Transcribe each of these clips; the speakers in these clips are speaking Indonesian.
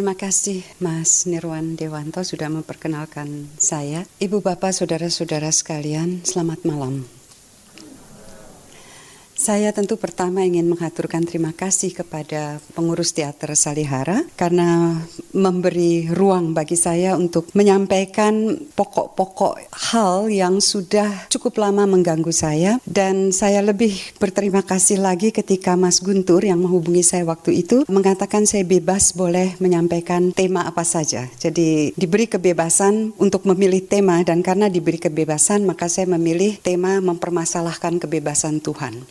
Terima kasih Mas Nirwan Dewanto sudah memperkenalkan saya. Ibu bapak saudara-saudara sekalian, selamat malam. Saya tentu pertama ingin mengaturkan terima kasih kepada pengurus teater Salihara karena memberi ruang bagi saya untuk menyampaikan pokok-pokok hal yang sudah cukup lama mengganggu saya. Dan saya lebih berterima kasih lagi ketika Mas Guntur yang menghubungi saya waktu itu mengatakan saya bebas boleh menyampaikan tema apa saja. Jadi diberi kebebasan untuk memilih tema, dan karena diberi kebebasan maka saya memilih tema mempermasalahkan kebebasan Tuhan.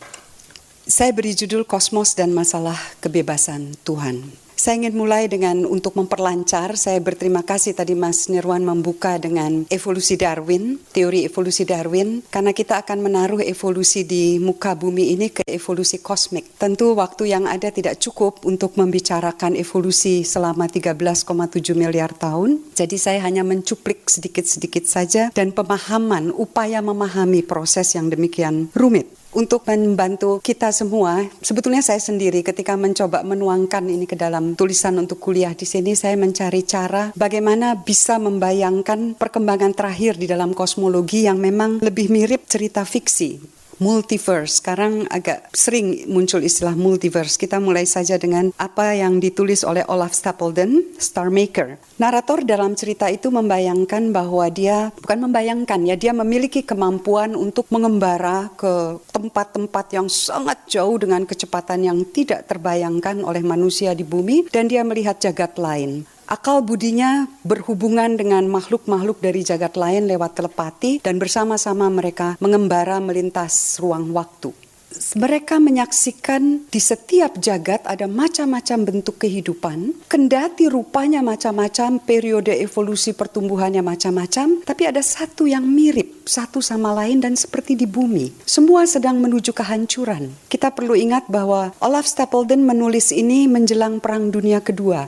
Saya beri judul Kosmos dan Masalah Kebebasan Tuhan. Saya ingin mulai dengan untuk memperlancar. Saya berterima kasih tadi Mas Nirwan membuka dengan evolusi Darwin, teori evolusi Darwin, karena kita akan menaruh evolusi di muka bumi ini ke evolusi kosmik. Tentu waktu yang ada tidak cukup untuk membicarakan evolusi selama 13,7 miliar tahun. Jadi saya hanya mencuplik sedikit-sedikit saja dan pemahaman, upaya memahami proses yang demikian rumit. Untuk membantu kita semua, sebetulnya saya sendiri ketika mencoba menuangkan ini ke dalam tulisan untuk kuliah di sini, saya mencari cara bagaimana bisa membayangkan perkembangan terakhir di dalam kosmologi yang memang lebih mirip cerita fiksi. Multiverse, sekarang agak sering muncul istilah multiverse. Kita mulai saja dengan apa yang ditulis oleh Olaf Stapledon, Star Maker. Narator dalam cerita itu membayangkan bahwa dia memiliki kemampuan untuk mengembara ke tempat-tempat yang sangat jauh dengan kecepatan yang tidak terbayangkan oleh manusia di bumi, dan dia melihat jagat lain. Akal budinya berhubungan dengan makhluk-makhluk dari jagat lain lewat telepati, dan bersama-sama mereka mengembara melintas ruang waktu. Mereka menyaksikan di setiap jagat ada macam-macam bentuk kehidupan, kendati rupanya macam-macam, periode evolusi pertumbuhannya macam-macam, tapi ada satu yang mirip satu sama lain dan seperti di bumi. Semua sedang menuju kehancuran. Kita perlu ingat bahwa Olaf Stapledon menulis ini menjelang Perang Dunia Kedua.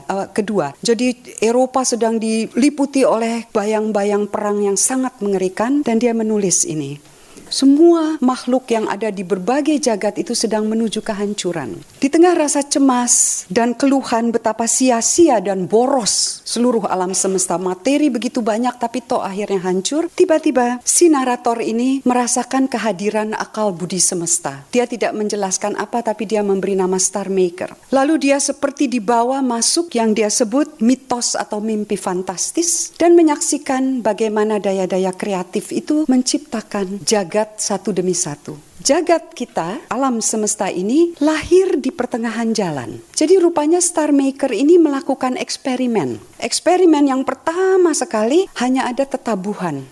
Jadi Eropa sedang diliputi oleh bayang-bayang perang yang sangat mengerikan, dan dia menulis ini. Semua makhluk yang ada di berbagai jagat itu sedang menuju kehancuran. Di tengah rasa cemas dan keluhan betapa sia-sia dan boros seluruh alam semesta, materi begitu banyak tapi toh akhirnya hancur, tiba-tiba si narator ini merasakan kehadiran akal budi semesta. Dia tidak menjelaskan apa, tapi dia memberi nama Star Maker. Lalu dia seperti dibawa masuk yang dia sebut mitos atau mimpi fantastis, dan menyaksikan bagaimana daya-daya kreatif itu menciptakan jagat satu demi satu. Jagat kita, alam semesta ini lahir di pertengahan jalan. Jadi rupanya Star Maker ini melakukan eksperimen. Eksperimen yang pertama sekali hanya ada tetabuhan.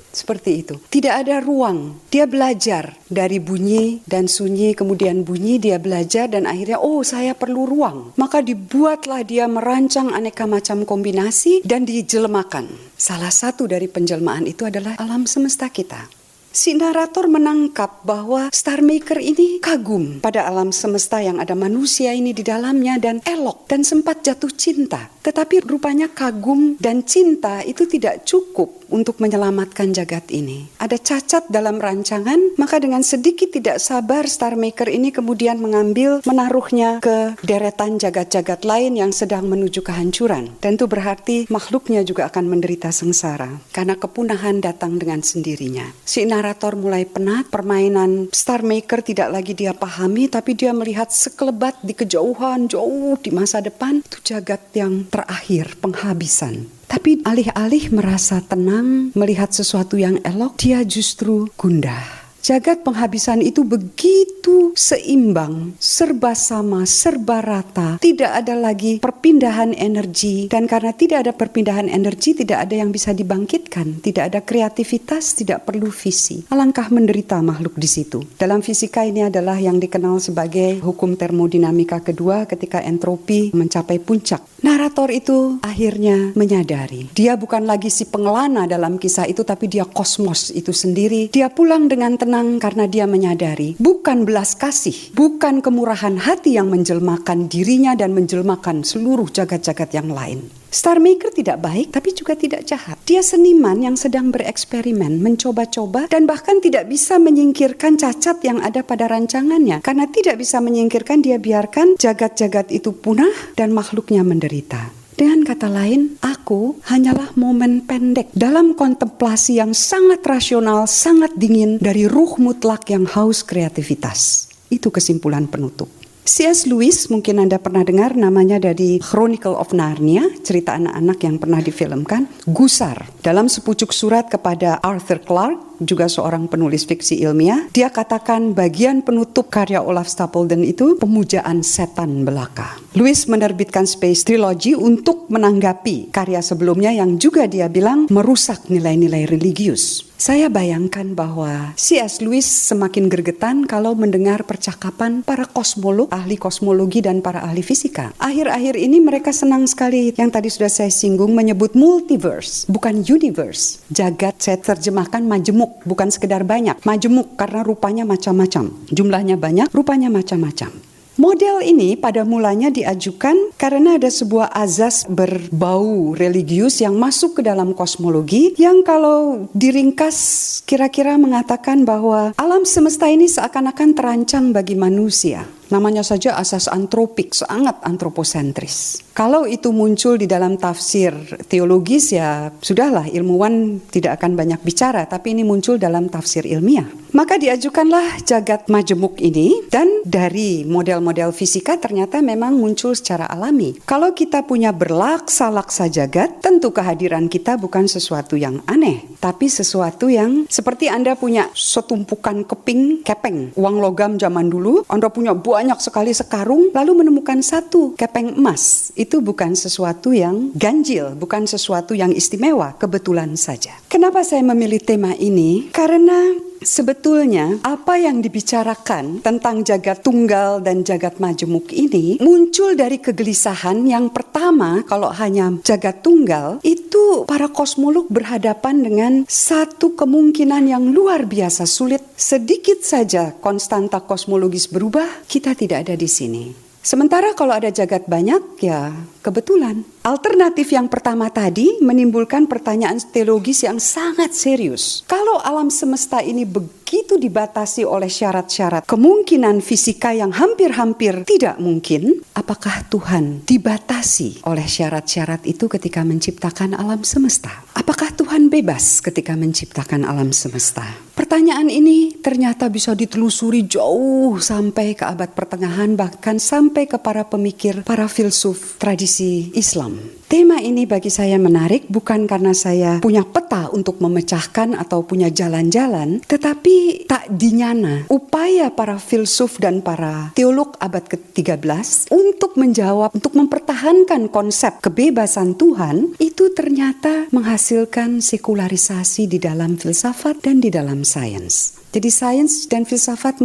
Seperti itu. Tidak ada ruang. Dia belajar dari bunyi dan sunyi, kemudian bunyi, dia belajar, dan akhirnya saya perlu ruang. Maka dibuatlah dia merancang aneka macam kombinasi dan dijelmakan. Salah satu dari penjelmaan itu adalah alam semesta kita. Si narator menangkap bahwa Star Maker ini kagum pada alam semesta yang ada manusia ini di dalamnya, dan elok, dan sempat jatuh cinta. Tetapi rupanya kagum dan cinta itu tidak cukup untuk menyelamatkan jagat ini. Ada cacat dalam rancangan, maka dengan sedikit tidak sabar Star Maker ini kemudian menaruhnya ke deretan jagat-jagat lain yang sedang menuju kehancuran. Dan itu berarti makhluknya juga akan menderita sengsara karena kepunahan datang dengan sendirinya. Si narator mulai penat, permainan Star Maker tidak lagi dia pahami, tapi dia melihat sekelebat di kejauhan, jauh di masa depan, itu jagat yang terakhir, penghabisan. Tapi alih-alih merasa tenang, melihat sesuatu yang elok, dia justru gundah. Jagat penghabisan itu begitu seimbang, serba sama, serba rata. Tidak ada lagi perpindahan energi. Dan karena tidak ada perpindahan energi, tidak ada yang bisa dibangkitkan. Tidak ada kreativitas, tidak perlu visi. Alangkah menderita makhluk di situ. Dalam fisika ini adalah yang dikenal sebagai hukum termodinamika kedua ketika entropi mencapai puncak. Narator itu akhirnya menyadari. Dia bukan lagi si pengelana dalam kisah itu, tapi dia kosmos itu sendiri. Dia pulang dengan tenang tenang karena dia menyadari bukan belas kasih, bukan kemurahan hati yang menjelmakan dirinya dan menjelmakan seluruh jagat-jagat yang lain. Star Maker tidak baik tapi juga tidak jahat. Dia seniman yang sedang bereksperimen, mencoba-coba dan bahkan tidak bisa menyingkirkan cacat yang ada pada rancangannya. Karena tidak bisa menyingkirkan, dia biarkan jagat-jagat itu punah dan makhluknya menderita. Dengan kata lain, aku hanyalah momen pendek dalam kontemplasi yang sangat rasional, sangat dingin dari ruh mutlak yang haus kreativitas. Itu kesimpulan penutup. C.S. Lewis, mungkin Anda pernah dengar namanya dari Chronicle of Narnia, cerita anak-anak yang pernah difilmkan. Gusar, dalam sepucuk surat kepada Arthur Clarke, juga seorang penulis fiksi ilmiah, dia katakan bagian penutup karya Olaf Stapledon itu pemujaan setan belaka. Lewis menerbitkan Space Trilogy untuk menanggapi karya sebelumnya yang juga dia bilang merusak nilai-nilai religius. Saya bayangkan bahwa C.S. Lewis semakin gregetan kalau mendengar percakapan para kosmolog, ahli kosmologi dan para ahli fisika. Akhir-akhir ini mereka senang sekali yang tadi sudah saya singgung menyebut multiverse, bukan universe. Jagat saya terjemahkan majemuk, bukan sekedar banyak. Majemuk karena rupanya macam-macam. Jumlahnya banyak, rupanya macam-macam. Model ini pada mulanya diajukan karena ada sebuah azas berbau religius yang masuk ke dalam kosmologi yang kalau diringkas kira-kira mengatakan bahwa alam semesta ini seakan-akan terancam bagi manusia. Namanya saja asas antropik, sangat antroposentris. Kalau itu muncul di dalam tafsir teologis ya sudahlah, ilmuwan tidak akan banyak bicara, tapi ini muncul dalam tafsir ilmiah. Maka diajukanlah jagat majemuk ini dan dari model-model fisika ternyata memang muncul secara alami. Kalau kita punya berlaksa-laksa jagat, tentu kehadiran kita bukan sesuatu yang aneh, tapi sesuatu yang seperti Anda punya setumpukan keping, uang logam zaman dulu, Anda punya banyak sekali sekarung, lalu menemukan satu kepeng emas. Itu bukan sesuatu yang ganjil, bukan sesuatu yang istimewa, kebetulan saja. Kenapa saya memilih tema ini? Karena sebetulnya apa yang dibicarakan tentang jagat tunggal dan jagat majemuk ini muncul dari kegelisahan yang pertama. Kalau hanya jagat tunggal, itu para kosmolog berhadapan dengan satu kemungkinan yang luar biasa sulit. Sedikit saja konstanta kosmologis berubah, kita tidak ada di sini. Sementara kalau ada jagat banyak, ya kebetulan. Alternatif yang pertama tadi menimbulkan pertanyaan teologis yang sangat serius. Kalau alam semesta ini begitu dibatasi oleh syarat-syarat kemungkinan fisika yang hampir-hampir tidak mungkin, apakah Tuhan dibatasi oleh syarat-syarat itu ketika menciptakan alam semesta? Apakah Tuhan bebas ketika menciptakan alam semesta? Pertanyaan ini ternyata bisa ditelusuri jauh sampai ke abad pertengahan, bahkan sampai ke para pemikir, para filsuf tradisi Islam. Tema ini bagi saya menarik bukan karena saya punya peta untuk memecahkan atau punya jalan-jalan, tetapi tak dinyana upaya para filsuf dan para teolog abad ke-13 untuk menjawab, untuk mempertahankan konsep kebebasan Tuhan, itu ternyata menghasilkan sekularisasi di dalam filsafat dan di dalam sains. Jadi sains dan filsafat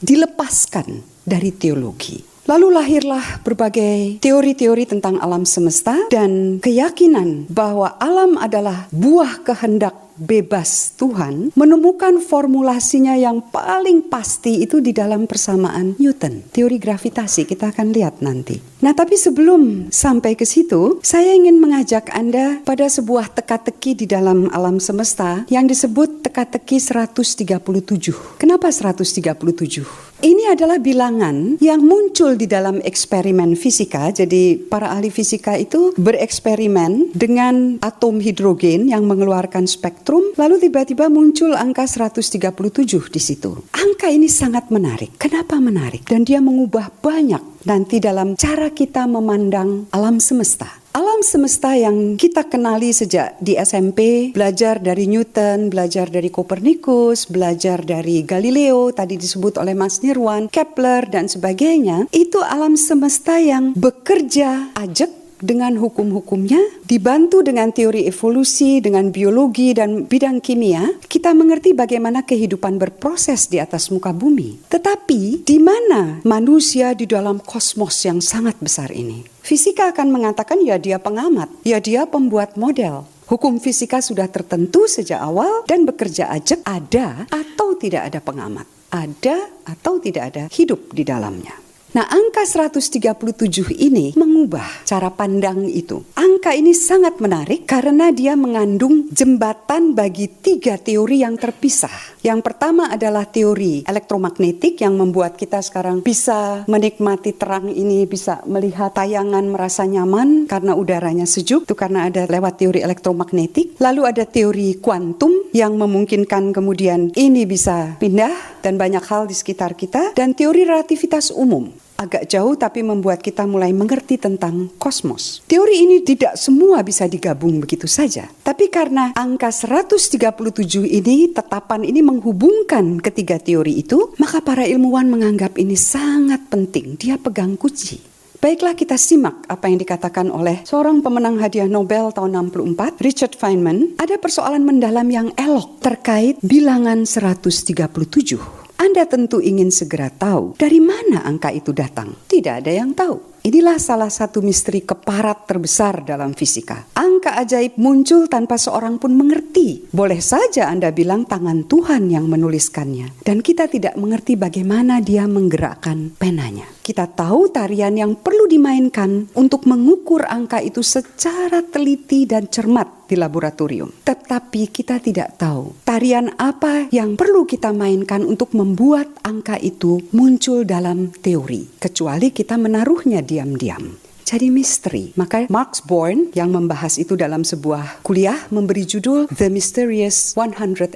dilepaskan dari teologi. Lalu lahirlah berbagai teori-teori tentang alam semesta dan keyakinan bahwa alam adalah buah kehendak bebas Tuhan, menemukan formulasinya yang paling pasti itu di dalam persamaan Newton. Teori gravitasi kita akan lihat nanti. Nah, tapi sebelum sampai ke situ, saya ingin mengajak Anda pada sebuah teka-teki di dalam alam semesta yang disebut teka-teki 137. Kenapa 137? Ini adalah bilangan yang muncul di dalam eksperimen fisika. Jadi para ahli fisika itu bereksperimen dengan atom hidrogen yang mengeluarkan spektrum, lalu tiba-tiba muncul angka 137 di situ. Angka ini sangat menarik. Kenapa menarik? Dan dia mengubah banyak nanti dalam cara kita memandang alam semesta. Alam semesta yang kita kenali sejak di SMP, belajar dari Newton, belajar dari Kopernikus, belajar dari Galileo, tadi disebut oleh Mas Nirwan, Kepler dan sebagainya, itu alam semesta yang bekerja ajak dengan hukum-hukumnya, dibantu dengan teori evolusi, dengan biologi dan bidang kimia, kita mengerti bagaimana kehidupan berproses di atas muka bumi. Tetapi di mana manusia di dalam kosmos yang sangat besar ini? Fisika akan mengatakan ya dia pengamat, ya dia pembuat model. Hukum fisika sudah tertentu sejak awal dan bekerja ajak, ada atau tidak ada pengamat. Ada atau tidak ada hidup di dalamnya. Nah, angka 137 ini mengubah cara pandang itu. Angka ini sangat menarik karena dia mengandung jembatan bagi 3 teori yang terpisah. Yang pertama adalah teori elektromagnetik yang membuat kita sekarang bisa menikmati terang ini, bisa melihat tayangan merasa nyaman karena udaranya sejuk. Itu karena ada lewat teori elektromagnetik. Lalu ada teori kuantum yang memungkinkan kemudian ini bisa pindah dan banyak hal di sekitar kita. Dan teori relativitas umum. Agak jauh tapi membuat kita mulai mengerti tentang kosmos. Teori ini tidak semua bisa digabung begitu saja. Tapi karena angka 137 ini, tetapan ini menghubungkan ketiga teori itu, maka para ilmuwan menganggap ini sangat penting. Dia pegang kunci. Baiklah, kita simak apa yang dikatakan oleh seorang pemenang hadiah Nobel tahun 64, Richard Feynman. Ada persoalan mendalam yang elok terkait bilangan 137. Anda tentu ingin segera tahu dari mana angka itu datang. Tidak ada yang tahu. Inilah salah satu misteri keparat terbesar dalam fisika. Angka ajaib muncul tanpa seorang pun mengerti. Boleh saja Anda bilang tangan Tuhan yang menuliskannya. Dan kita tidak mengerti bagaimana dia menggerakkan penanya. Kita tahu tarian yang perlu dimainkan untuk mengukur angka itu secara teliti dan cermat di laboratorium. Tetapi kita tidak tahu tarian apa yang perlu kita mainkan untuk membuat angka itu muncul dalam teori. Kecuali kita menaruhnya diam-diam. Jadi misteri. Maka Max Born yang membahas itu dalam sebuah kuliah memberi judul The Mysterious 137.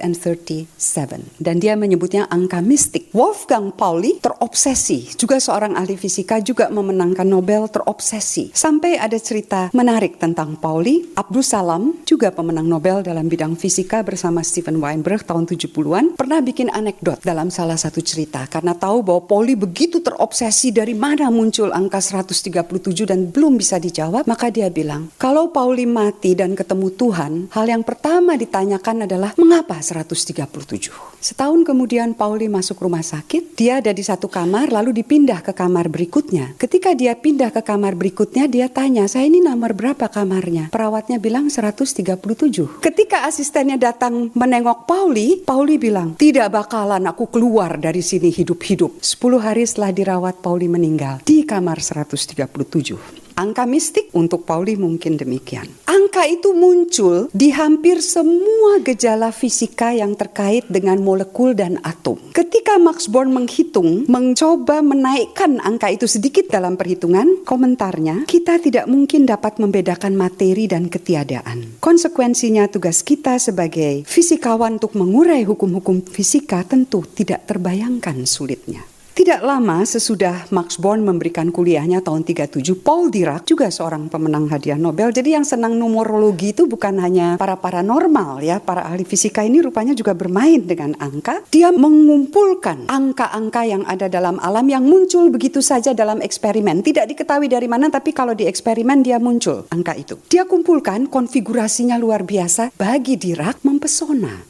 Dan dia menyebutnya angka mistik. Wolfgang Pauli terobsesi. Juga seorang ahli fisika, juga memenangkan Nobel, terobsesi. Sampai ada cerita menarik tentang Pauli. Abdus Salam, juga pemenang Nobel dalam bidang fisika bersama Steven Weinberg tahun 70-an. Pernah bikin anekdot dalam salah satu cerita. Karena tahu bahwa Pauli begitu terobsesi dari mana muncul angka 137 dan belum bisa dijawab, maka dia bilang, kalau Pauli mati dan ketemu Tuhan, hal yang pertama ditanyakan adalah mengapa 137? Setahun kemudian Pauli masuk rumah sakit, dia ada di satu kamar lalu dipindah ke kamar berikutnya. Ketika dia pindah ke kamar berikutnya, dia tanya, saya ini nomor berapa kamarnya? Perawatnya bilang 137. Ketika asistennya datang menengok Pauli, Pauli bilang, tidak bakalan aku keluar dari sini hidup-hidup. 10 hari setelah dirawat, Pauli meninggal di kamar 137. Angka mistik untuk Pauli mungkin demikian. Angka itu muncul di hampir semua gejala fisika yang terkait dengan molekul dan atom. Ketika Max Born menghitung, mencoba menaikkan angka itu sedikit dalam perhitungan, komentarnya, kita tidak mungkin dapat membedakan materi dan ketiadaan. Konsekuensinya tugas kita sebagai fisikawan untuk mengurai hukum-hukum fisika tentu tidak terbayangkan sulitnya. Tidak lama sesudah Max Born memberikan kuliahnya tahun 37, Paul Dirac juga seorang pemenang hadiah Nobel. Jadi yang senang numerologi itu bukan hanya para paranormal ya, para ahli fisika ini rupanya juga bermain dengan angka. Dia mengumpulkan angka-angka yang ada dalam alam yang muncul begitu saja dalam eksperimen. Tidak diketahui dari mana, tapi kalau di eksperimen dia muncul angka itu. Dia kumpulkan, konfigurasinya luar biasa, bagi Dirac mempesona.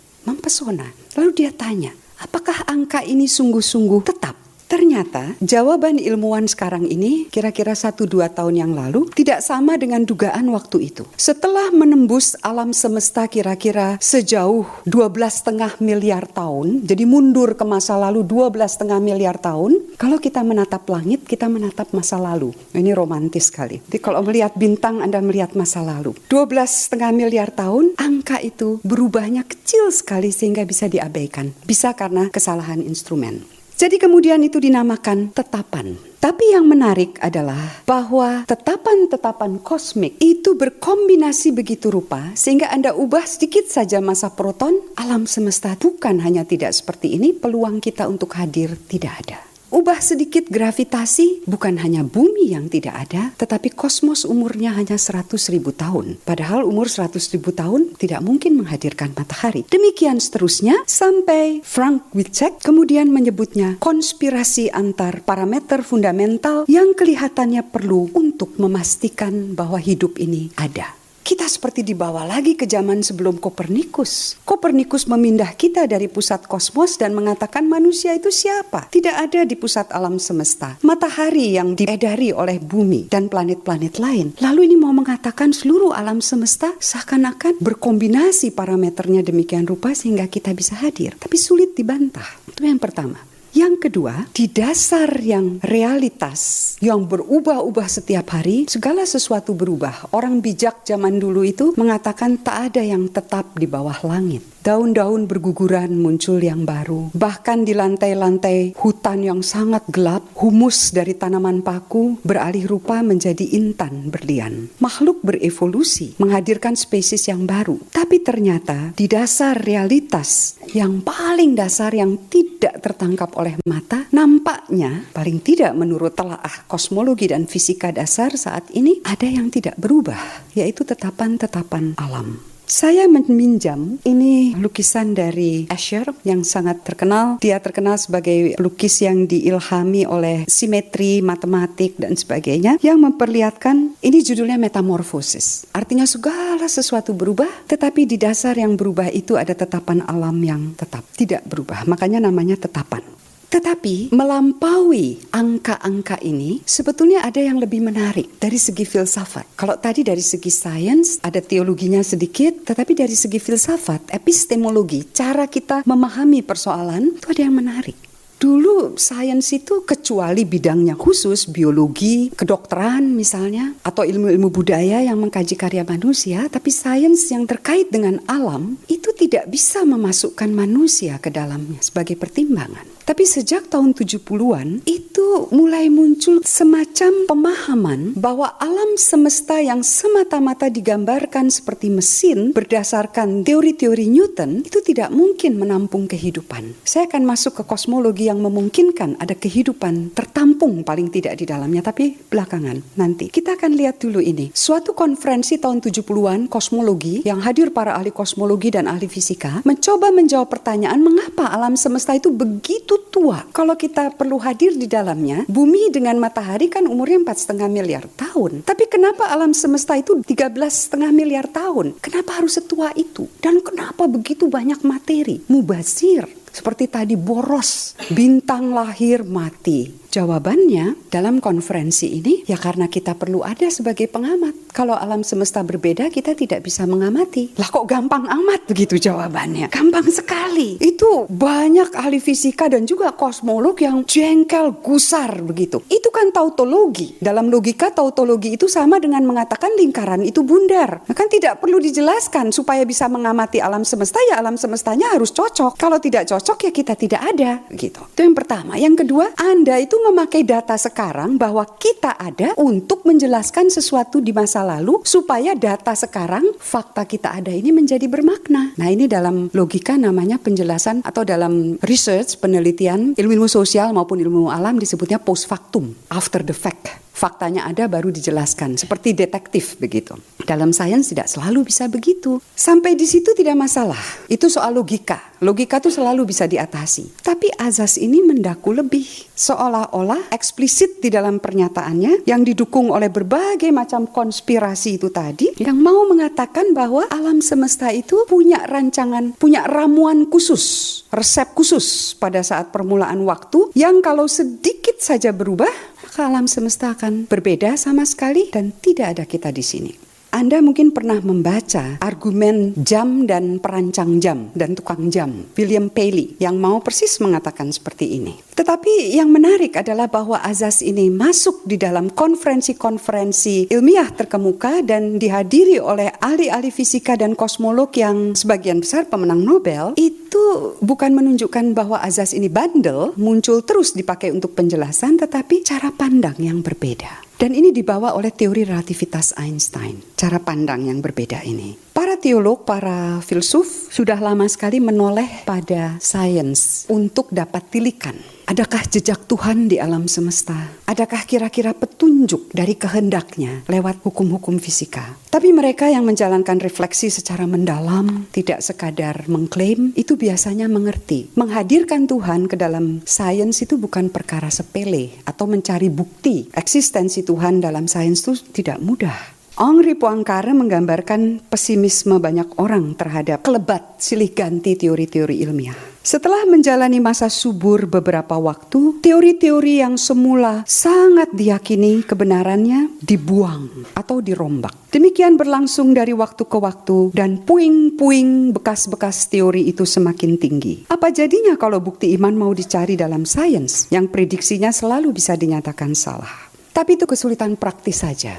Lalu dia tanya, apakah angka ini sungguh-sungguh tetap? Ternyata jawaban ilmuwan sekarang ini kira-kira 1-2 tahun yang lalu tidak sama dengan dugaan waktu itu. Setelah menembus alam semesta kira-kira sejauh 12,5 miliar tahun, jadi mundur ke masa lalu 12,5 miliar tahun, kalau kita menatap langit, kita menatap masa lalu. Ini romantis sekali. Jadi kalau melihat bintang, Anda melihat masa lalu. 12,5 miliar tahun, angka itu berubahnya kecil sekali sehingga bisa diabaikan. Bisa karena kesalahan instrumen. Jadi kemudian itu dinamakan tetapan. Tapi yang menarik adalah bahwa tetapan-tetapan kosmik itu berkombinasi begitu rupa sehingga Anda ubah sedikit saja massa proton, alam semesta bukan hanya tidak seperti ini, peluang kita untuk hadir tidak ada. Ubah sedikit gravitasi, bukan hanya bumi yang tidak ada, tetapi kosmos umurnya hanya 100.000 tahun. Padahal umur 100.000 tahun tidak mungkin menghadirkan matahari. Demikian seterusnya, sampai Frank Wilczek kemudian menyebutnya konspirasi antar parameter fundamental yang kelihatannya perlu untuk memastikan bahwa hidup ini ada. kita seperti dibawa lagi ke zaman sebelum Kopernikus. Kopernikus memindah kita dari pusat kosmos dan mengatakan manusia itu siapa? Tidak ada di pusat alam semesta. Matahari yang diedari oleh bumi dan planet-planet lain. Lalu ini mau mengatakan seluruh alam semesta seakan-akan berkombinasi parameternya demikian rupa sehingga kita bisa hadir. Tapi sulit dibantah. Itu yang pertama. Yang kedua, di dasar yang realitas yang berubah-ubah setiap hari, segala sesuatu berubah. Orang bijak zaman dulu itu mengatakan tak ada yang tetap di bawah langit. Daun-daun berguguran muncul yang baru. Bahkan di lantai-lantai hutan yang sangat gelap, humus dari tanaman paku beralih rupa menjadi intan berlian. Makhluk berevolusi, menghadirkan spesies yang baru. Tapi ternyata di dasar realitas yang paling dasar yang tidak tertangkap oleh mata, nampaknya paling tidak menurut telaah kosmologi dan fisika dasar saat ini ada yang tidak berubah, yaitu tetapan-tetapan alam. Saya meminjam ini lukisan dari Escher yang sangat terkenal. Dia terkenal sebagai pelukis yang diilhami oleh simetri, matematik dan sebagainya, yang memperlihatkan, ini judulnya Metamorfosis. Artinya segala sesuatu berubah, tetapi di dasar yang berubah itu ada tetapan alam yang tetap, tidak berubah. Makanya namanya tetapan. Tetapi melampaui angka-angka ini sebetulnya ada yang lebih menarik dari segi filsafat. Kalau tadi dari segi sains ada teologinya sedikit, tetapi dari segi filsafat, epistemologi, cara kita memahami persoalan itu ada yang menarik. Dulu sains itu kecuali bidangnya khusus, biologi, kedokteran misalnya, atau ilmu-ilmu budaya yang mengkaji karya manusia, tapi sains yang terkait dengan alam itu tidak bisa memasukkan manusia ke dalamnya sebagai pertimbangan. Tapi sejak tahun 70-an itu mulai muncul semacam pemahaman bahwa alam semesta yang semata-mata digambarkan seperti mesin berdasarkan teori-teori Newton itu tidak mungkin menampung kehidupan. Saya akan masuk ke kosmologi yang memungkinkan ada kehidupan tertampung paling tidak di dalamnya, tapi belakangan nanti. Kita akan lihat dulu ini. Suatu konferensi tahun 70-an kosmologi yang hadir para ahli kosmologi dan ahli fisika mencoba menjawab pertanyaan mengapa alam semesta itu begitu tua. Kalau kita perlu hadir di dalamnya, bumi dengan matahari kan umurnya 4,5 miliar tahun. Tapi kenapa alam semesta itu 13,5 miliar tahun? Kenapa harus setua itu? Dan kenapa begitu banyak materi? Mubazir. Seperti tadi boros, bintang lahir mati. Jawabannya dalam konferensi ini ya karena kita perlu ada sebagai pengamat. Kalau alam semesta berbeda kita tidak bisa mengamati. Lah kok gampang amat begitu jawabannya? Gampang sekali. Itu banyak ahli fisika dan juga kosmolog yang jengkel gusar begitu. Itu kan tautologi. Dalam logika tautologi itu sama dengan mengatakan lingkaran itu bundar. Nah, kan tidak perlu dijelaskan supaya bisa mengamati alam semesta ya alam semestanya harus cocok. Kalau tidak cocok ya kita tidak ada gitu. Itu yang pertama. Yang kedua, Anda itu memakai data sekarang bahwa kita ada untuk menjelaskan sesuatu di masa lalu supaya data sekarang, fakta kita ada ini menjadi bermakna. Nah ini dalam logika namanya penjelasan atau dalam research, penelitian, ilmu sosial maupun ilmu alam disebutnya post factum, after the fact. Faktanya ada baru dijelaskan, seperti detektif begitu. Dalam sains tidak selalu bisa begitu. Sampai di situ tidak masalah. Itu soal logika. Logika itu selalu bisa diatasi. Tapi azas ini mendaku lebih. Seolah-olah eksplisit di dalam pernyataannya yang didukung oleh berbagai macam konspirasi itu tadi, yang mau mengatakan bahwa alam semesta itu punya rancangan, punya ramuan khusus, resep khusus pada saat permulaan waktu yang kalau sedikit saja berubah, maka alam semesta akan berbeda sama sekali dan tidak ada kita di sini. Anda mungkin pernah membaca argumen jam dan perancang jam dan tukang jam, William Paley, yang mau persis mengatakan seperti ini. Tetapi yang menarik adalah bahwa azas ini masuk di dalam konferensi-konferensi ilmiah terkemuka dan dihadiri oleh ahli-ahli fisika dan kosmolog yang sebagian besar pemenang Nobel. Itu bukan menunjukkan bahwa azas ini bandel, muncul terus dipakai untuk penjelasan, tetapi cara pandang yang berbeda. Dan ini dibawa oleh teori relativitas Einstein. Cara pandang yang berbeda ini. Para teolog, para filsuf sudah lama sekali menoleh pada sains untuk dapat tilikan. Adakah jejak Tuhan di alam semesta? Adakah kira-kira petunjuk dari kehendaknya lewat hukum-hukum fisika? Tapi mereka yang menjalankan refleksi secara mendalam, tidak sekadar mengklaim, itu biasanya mengerti. Menghadirkan Tuhan ke dalam sains itu bukan perkara sepele, atau mencari bukti eksistensi Tuhan dalam sains itu tidak mudah. Henri Poincaré menggambarkan pesimisme banyak orang terhadap kelebat silih ganti teori-teori ilmiah. Setelah menjalani masa subur beberapa waktu, teori-teori yang semula sangat diyakini kebenarannya dibuang atau dirombak. Demikian berlangsung dari waktu ke waktu dan puing-puing bekas-bekas teori itu semakin tinggi. Apa jadinya kalau bukti iman mau dicari dalam sains yang prediksinya selalu bisa dinyatakan salah? Tapi itu kesulitan praktis saja.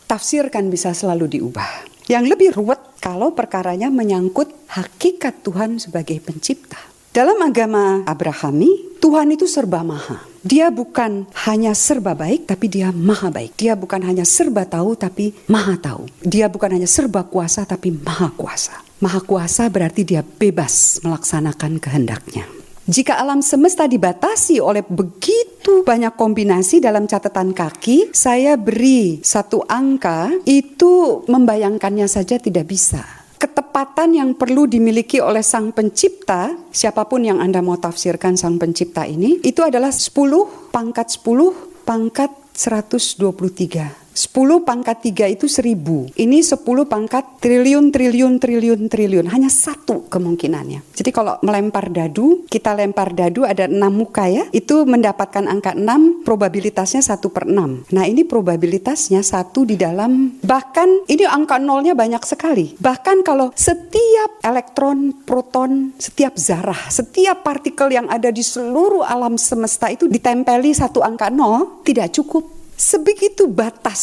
Tafsir kan bisa selalu diubah. Yang lebih ruwet kalau perkaranya menyangkut hakikat Tuhan sebagai pencipta. Dalam agama Abrahami, Tuhan itu serba maha. Dia bukan hanya serba baik, tapi dia maha baik. Dia bukan hanya serba tahu, tapi maha tahu. Dia bukan hanya serba kuasa, tapi maha kuasa. Maha kuasa berarti dia bebas melaksanakan kehendaknya. Jika alam semesta dibatasi oleh begitu banyak kombinasi dalam catatan kaki, saya beri satu angka, itu membayangkannya saja tidak bisa. Ketepatan yang perlu dimiliki oleh Sang Pencipta, siapapun yang Anda mau tafsirkan Sang Pencipta ini, itu adalah 10 pangkat 10 pangkat 123. 10 pangkat 3 itu 1000. Ini 10 pangkat triliun. Hanya satu kemungkinannya. Jadi kalau melempar dadu, kita lempar dadu ada 6 muka ya. Itu mendapatkan angka 6, probabilitasnya 1/6. Nah ini probabilitasnya 1 di dalam, bahkan ini angka nolnya banyak sekali. Bahkan kalau setiap elektron, proton, setiap zarah, setiap partikel yang ada di seluruh alam semesta itu ditempeli satu angka 0, tidak cukup. Sebegitu batas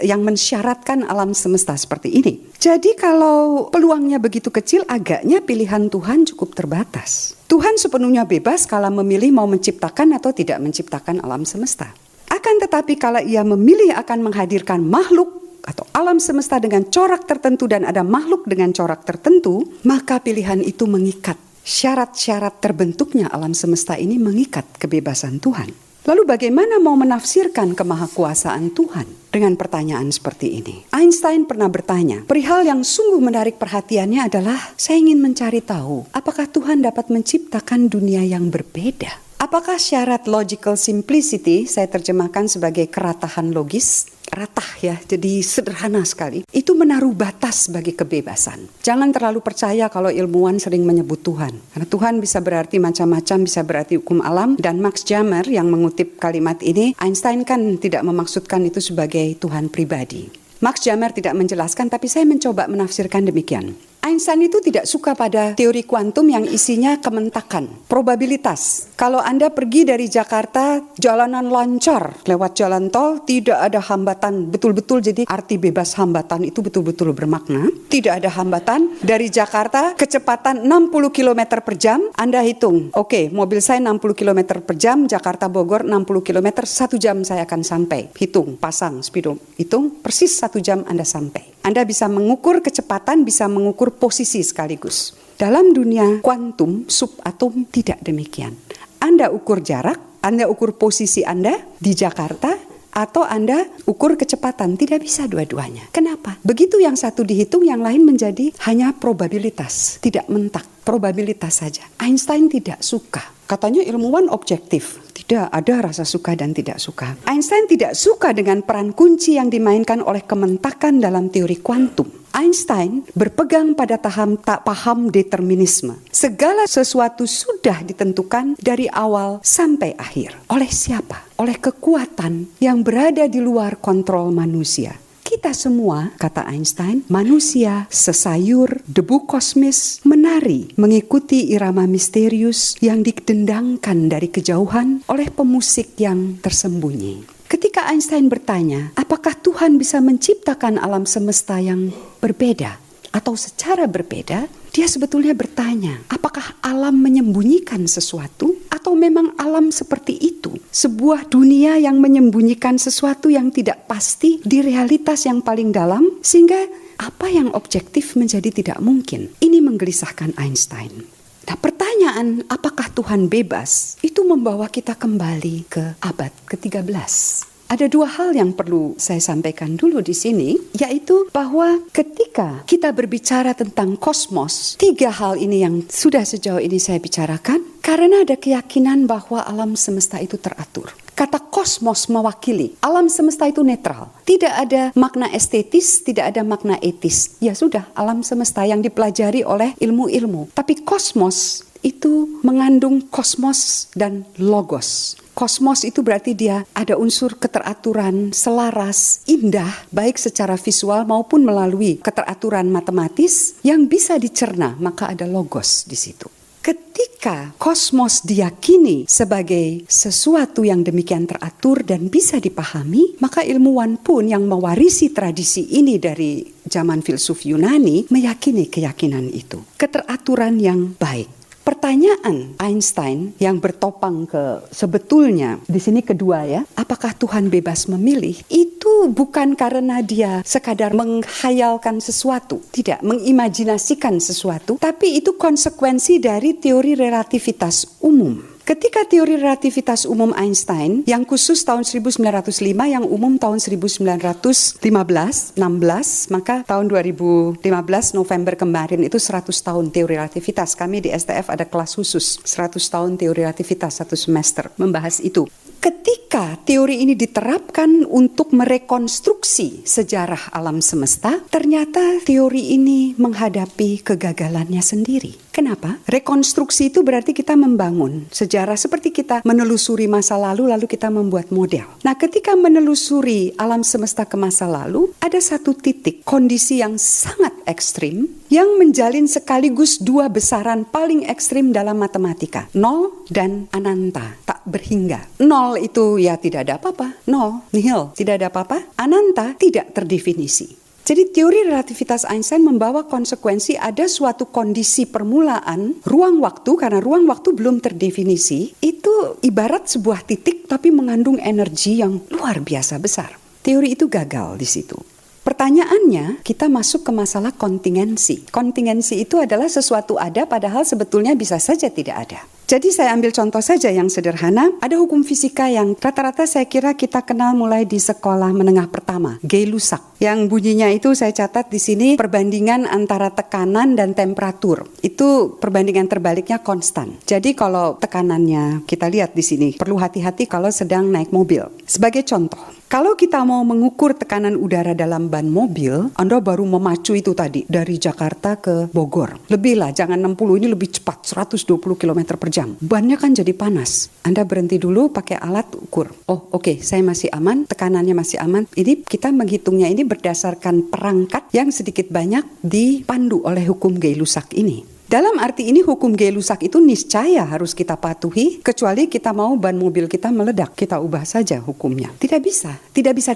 yang mensyaratkan alam semesta seperti ini. Jadi kalau peluangnya begitu kecil, agaknya pilihan Tuhan cukup terbatas. Tuhan sepenuhnya bebas kalau memilih mau menciptakan atau tidak menciptakan alam semesta. Akan tetapi kalau ia memilih akan menghadirkan makhluk atau alam semesta dengan corak tertentu dan ada makhluk dengan corak tertentu, maka pilihan itu mengikat. Syarat-syarat terbentuknya alam semesta ini mengikat kebebasan Tuhan. Lalu bagaimana mau menafsirkan kemahakuasaan Tuhan dengan pertanyaan seperti ini? Einstein pernah bertanya, perihal yang sungguh menarik perhatiannya adalah, saya ingin mencari tahu, apakah Tuhan dapat menciptakan dunia yang berbeda? Apakah syarat logical simplicity, saya terjemahkan sebagai keratahan logis, ratah ya, jadi sederhana sekali, itu menaruh batas bagi kebebasan. Jangan terlalu percaya kalau ilmuwan sering menyebut Tuhan. Karena Tuhan bisa berarti macam-macam, bisa berarti hukum alam. Dan Max Jammer yang mengutip kalimat ini, Einstein kan tidak memaksudkan itu sebagai Tuhan pribadi. Max Jammer tidak menjelaskan, tapi saya mencoba menafsirkan demikian. Einstein itu tidak suka pada teori kuantum yang isinya kementakan, probabilitas. Kalau Anda pergi dari Jakarta, jalanan lancar, lewat jalan tol, tidak ada hambatan, betul-betul jadi arti bebas hambatan itu betul-betul bermakna. Tidak ada hambatan, dari Jakarta kecepatan 60 km per jam, Anda hitung, oke, mobil saya 60 km per jam, Jakarta Bogor 60 km, 1 jam saya akan sampai. Hitung, pasang speedo, hitung, persis 1 jam Anda sampai. Anda bisa mengukur kecepatan, bisa mengukur posisi sekaligus. Dalam dunia kuantum, subatom tidak demikian. Anda ukur jarak, Anda ukur posisi Anda di Jakarta, atau Anda ukur kecepatan, tidak bisa dua-duanya. Kenapa? Begitu yang satu dihitung, yang lain menjadi hanya probabilitas, tidak mentak, probabilitas saja. Einstein tidak suka. Katanya ilmuwan objektif. Tidak ada rasa suka dan tidak suka. Einstein tidak suka dengan peran kunci yang dimainkan oleh kementakan dalam teori kuantum. Einstein berpegang pada tak paham determinisme. Segala sesuatu sudah ditentukan dari awal sampai akhir. Oleh siapa? Oleh kekuatan yang berada di luar kontrol manusia. Kita semua, kata Einstein, manusia, sesayur, debu kosmis, menari, mengikuti irama misterius yang didendangkan dari kejauhan oleh pemusik yang tersembunyi. Ketika Einstein bertanya, apakah Tuhan bisa menciptakan alam semesta yang berbeda atau secara berbeda, dia sebetulnya bertanya, apakah alam menyembunyikan sesuatu atau memang alam seperti itu? Sebuah dunia yang menyembunyikan sesuatu yang tidak pasti di realitas yang paling dalam, sehingga apa yang objektif menjadi tidak mungkin. Ini menggelisahkan Einstein. Nah, pertanyaan apakah Tuhan bebas itu membawa kita kembali ke abad ke-13. Ada dua hal yang perlu saya sampaikan dulu di sini, yaitu bahwa ketika kita berbicara tentang kosmos, tiga hal ini yang sudah sejauh ini saya bicarakan, karena ada keyakinan bahwa alam semesta itu teratur. Kata kosmos mewakili alam semesta itu netral. Tidak ada makna estetis, tidak ada makna etis. Ya sudah, alam semesta yang dipelajari oleh ilmu-ilmu. Tapi kosmos itu mengandung kosmos dan logos. Kosmos itu berarti dia ada unsur keteraturan, selaras, indah, baik secara visual maupun melalui keteraturan matematis yang bisa dicerna, maka ada logos di situ. Ketika kosmos diyakini sebagai sesuatu yang demikian teratur dan bisa dipahami, maka ilmuwan pun yang mewarisi tradisi ini dari zaman filsuf Yunani meyakini keyakinan itu. Keteraturan yang baik. Pertanyaan Einstein yang bertopang ke sebetulnya di sini kedua ya, apakah Tuhan bebas memilih? Itu bukan karena dia sekadar menghayalkan sesuatu, tidak mengimajinasikan sesuatu, tapi itu konsekuensi dari teori relativitas umum. Ketika teori relativitas umum Einstein yang khusus tahun 1905, yang umum tahun 1916, maka tahun 2015 November kemarin itu 100 tahun teori relativitas. Kami di STF ada kelas khusus 100 tahun teori relativitas, satu semester membahas itu. Ketika teori ini diterapkan untuk merekonstruksi sejarah alam semesta, ternyata teori ini menghadapi kegagalannya sendiri. Kenapa? Rekonstruksi itu berarti kita membangun sejarah seperti kita menelusuri masa lalu kita membuat model. Nah, ketika menelusuri alam semesta ke masa lalu, ada satu titik kondisi yang sangat ekstrim yang menjalin sekaligus dua besaran paling ekstrim dalam matematika. 0 dan ananta, tak berhingga. 0 itu ya tidak ada apa-apa. 0, nihil, tidak ada apa-apa. Ananta tidak terdefinisi. Jadi teori relativitas Einstein membawa konsekuensi ada suatu kondisi permulaan ruang waktu, karena ruang waktu belum terdefinisi, itu ibarat sebuah titik tapi mengandung energi yang luar biasa besar. Teori itu gagal di situ. Pertanyaannya, kita masuk ke masalah kontingensi. Kontingensi itu adalah sesuatu ada padahal sebetulnya bisa saja tidak ada. Jadi saya ambil contoh saja yang sederhana. Ada hukum fisika yang rata-rata saya kira kita kenal mulai di sekolah menengah pertama, Gay-Lussac. Yang bunyinya itu saya catat di sini perbandingan antara tekanan dan temperatur. Itu perbandingan terbaliknya konstan. Jadi kalau tekanannya kita lihat di sini, perlu hati-hati kalau sedang naik mobil. Sebagai contoh, kalau kita mau mengukur tekanan udara dalam ban mobil, Anda baru memacu itu tadi dari Jakarta ke Bogor. Lebih lah, jangan 60, ini lebih cepat, 120 km per jam. Bannya kan jadi panas. Anda berhenti dulu pakai alat ukur. Oh oke, saya masih aman, tekanannya masih aman. Ini kita menghitungnya ini berdasarkan perangkat yang sedikit banyak dipandu oleh hukum Gay-Lussac ini. Dalam arti ini hukum Gay-Lussac itu niscaya harus kita patuhi, kecuali kita mau ban mobil kita meledak, kita ubah saja hukumnya. Tidak bisa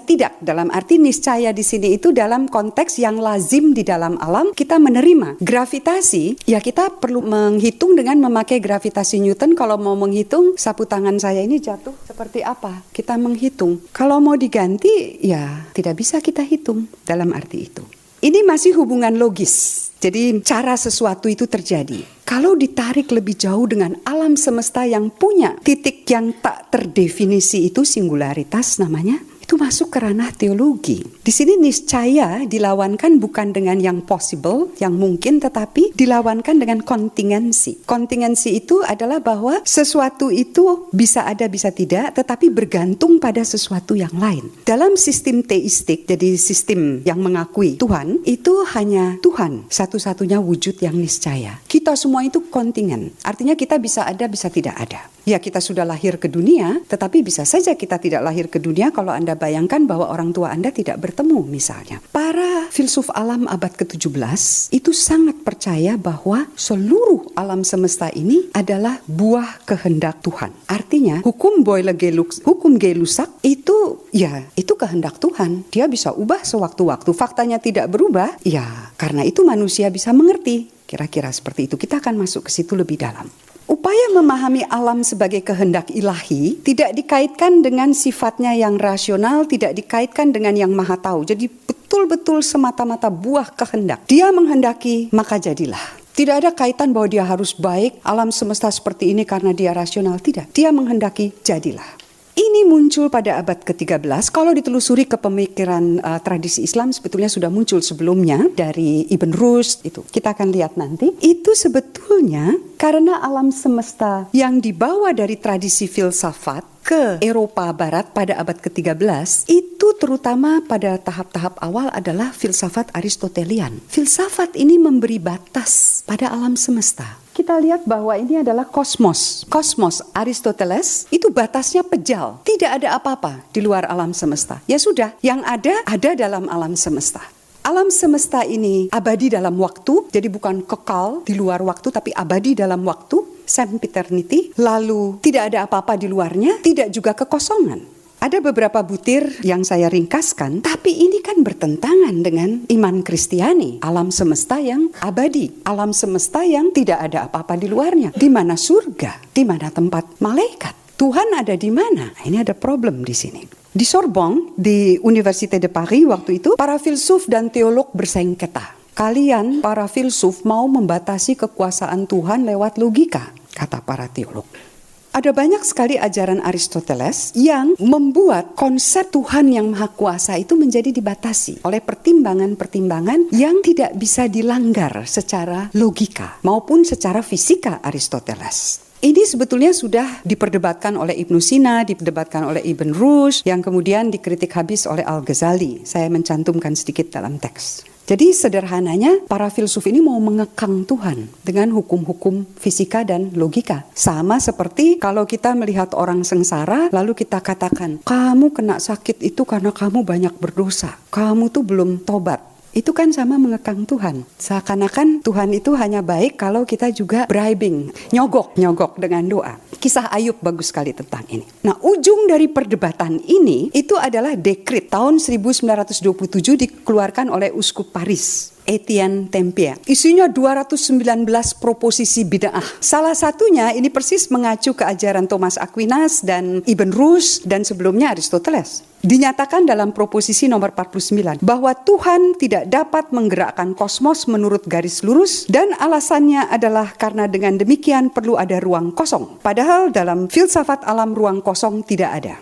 tidak. Dalam arti niscaya di sini itu dalam konteks yang lazim di dalam alam, kita menerima gravitasi. Ya kita perlu menghitung dengan memakai gravitasi Newton. Kalau mau menghitung sapu tangan saya ini jatuh seperti apa, kita menghitung. Kalau mau diganti, ya tidak bisa kita hitung dalam arti itu. Ini masih hubungan logis. Jadi cara sesuatu itu terjadi. Kalau ditarik lebih jauh dengan alam semesta yang punya titik yang tak terdefinisi itu singularitas namanya, itu masuk ke ranah teologi. Di sini niscaya dilawankan bukan dengan yang possible, yang mungkin, tetapi dilawankan dengan kontingensi. Kontingensi itu adalah bahwa sesuatu itu bisa ada, bisa tidak, tetapi bergantung pada sesuatu yang lain. Dalam sistem teistik, jadi sistem yang mengakui Tuhan, itu hanya Tuhan satu-satunya wujud yang niscaya. Kita semua itu kontingen, artinya kita bisa ada, bisa tidak ada. Ya kita sudah lahir ke dunia, tetapi bisa saja kita tidak lahir ke dunia kalau Anda bayangkan bahwa orang tua Anda tidak bertemu misalnya. Para filsuf alam abad ke-17 itu sangat percaya bahwa seluruh alam semesta ini adalah buah kehendak Tuhan. Artinya hukum Gay-Lussac itu ya itu kehendak Tuhan. Dia bisa ubah sewaktu-waktu. Faktanya tidak berubah, ya karena itu manusia bisa mengerti. Kira-kira seperti itu. Kita akan masuk ke situ lebih dalam. Upaya memahami alam sebagai kehendak ilahi tidak dikaitkan dengan sifatnya yang rasional, tidak dikaitkan dengan yang maha tahu. Jadi betul-betul semata-mata buah kehendak. Dia menghendaki, maka jadilah. Tidak ada kaitan bahwa dia harus baik, alam semesta seperti ini karena dia rasional. Tidak, dia menghendaki, jadilah. Ini muncul pada abad ke-13. Kalau ditelusuri ke pemikiran tradisi Islam sebetulnya sudah muncul sebelumnya dari Ibn Rushd itu. Kita akan lihat nanti. Itu sebetulnya karena alam semesta yang dibawa dari tradisi filsafat ke Eropa Barat pada abad ke-13 itu terutama pada tahap-tahap awal adalah filsafat Aristotelian. Filsafat ini memberi batas pada alam semesta. Kita lihat bahwa ini adalah kosmos. Kosmos Aristoteles itu batasnya pejal. Tidak ada apa-apa di luar alam semesta. Ya sudah, yang ada dalam alam semesta. Alam semesta ini abadi dalam waktu, jadi bukan kekal di luar waktu, tapi abadi dalam waktu, sempiternity. Lalu tidak ada apa-apa di luarnya, tidak juga kekosongan. Ada beberapa butir yang saya ringkaskan, tapi ini kan bertentangan dengan iman Kristiani. Alam semesta yang abadi, alam semesta yang tidak ada apa-apa di luarnya. Di mana surga? Di mana tempat malaikat? Tuhan ada di mana? Nah, ini ada problem di sini. Di Sorbonne, di Université de Paris waktu itu, para filsuf dan teolog bersengketa. Kalian, para filsuf, mau membatasi kekuasaan Tuhan lewat logika, kata para teolog. Ada banyak sekali ajaran Aristoteles yang membuat konsep Tuhan yang Maha Kuasa itu menjadi dibatasi oleh pertimbangan-pertimbangan yang tidak bisa dilanggar secara logika maupun secara fisika Aristoteles. Ini sebetulnya sudah diperdebatkan oleh Ibnu Sina, diperdebatkan oleh Ibn Rushd, yang kemudian dikritik habis oleh Al-Ghazali. Saya mencantumkan sedikit dalam teks. Jadi sederhananya para filsuf ini mau mengekang Tuhan dengan hukum-hukum fisika dan logika. Sama seperti kalau kita melihat orang sengsara lalu kita katakan, kamu kena sakit itu karena kamu banyak berdosa. Kamu tuh belum tobat. Itu kan sama mengekang Tuhan. Seakan-akan Tuhan itu hanya baik kalau kita juga bribing, nyogok dengan doa. Kisah Ayub bagus sekali tentang ini. Nah, ujung dari perdebatan ini itu adalah dekret tahun 1927 dikeluarkan oleh Uskup Paris, Etienne Tempier. Isinya 219 proposisi bid'ah. Salah satunya ini persis mengacu ke ajaran Thomas Aquinas dan Ibn Rushd dan sebelumnya Aristoteles. Dinyatakan dalam proposisi nomor 49 bahwa Tuhan tidak dapat menggerakkan kosmos menurut garis lurus dan alasannya adalah karena dengan demikian perlu ada ruang kosong. Padahal dalam filsafat alam ruang kosong tidak ada.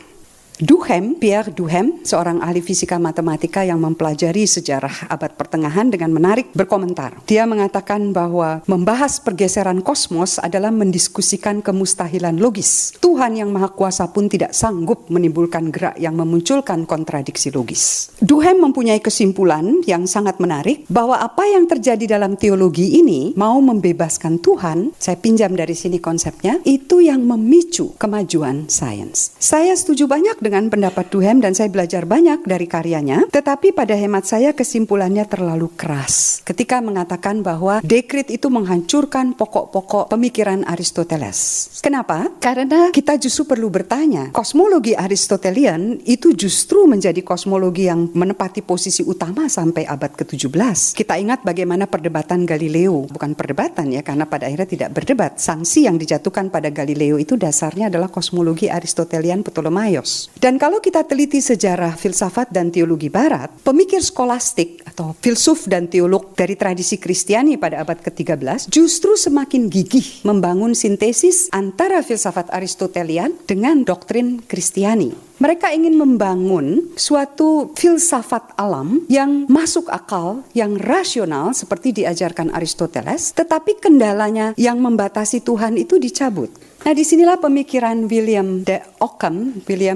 Pierre Duhem, seorang ahli fisika matematika yang mempelajari sejarah abad pertengahan dengan menarik berkomentar. Dia mengatakan bahwa membahas pergeseran kosmos adalah mendiskusikan kemustahilan logis. Tuhan yang Maha Kuasa pun tidak sanggup menimbulkan gerak yang memunculkan kontradiksi logis. Duhem mempunyai kesimpulan yang sangat menarik bahwa apa yang terjadi dalam teologi ini mau membebaskan Tuhan, saya pinjam dari sini konsepnya, itu yang memicu kemajuan sains. Saya setuju banyak dengan pendapat Duhem dan saya belajar banyak dari karyanya, tetapi pada hemat saya kesimpulannya terlalu keras ketika mengatakan bahwa dekret itu menghancurkan pokok-pokok pemikiran Aristoteles. Kenapa? Karena kita justru perlu bertanya, kosmologi Aristotelian itu justru menjadi kosmologi yang menempati posisi utama sampai abad ke-17. Kita ingat bagaimana perdebatan Galileo, bukan perdebatan ya, karena pada akhirnya tidak berdebat. Sanksi yang dijatuhkan pada Galileo itu dasarnya adalah kosmologi Aristotelian Ptolemaios. Dan kalau kita teliti sejarah filsafat dan teologi barat, pemikir skolastik atau filsuf dan teolog dari tradisi Kristiani pada abad ke-13 justru semakin gigih membangun sintesis antara filsafat Aristotelian dengan doktrin Kristiani. Mereka ingin membangun suatu filsafat alam yang masuk akal, yang rasional seperti diajarkan Aristoteles, tetapi kendalanya yang membatasi Tuhan itu dicabut. Nah, disinilah pemikiran William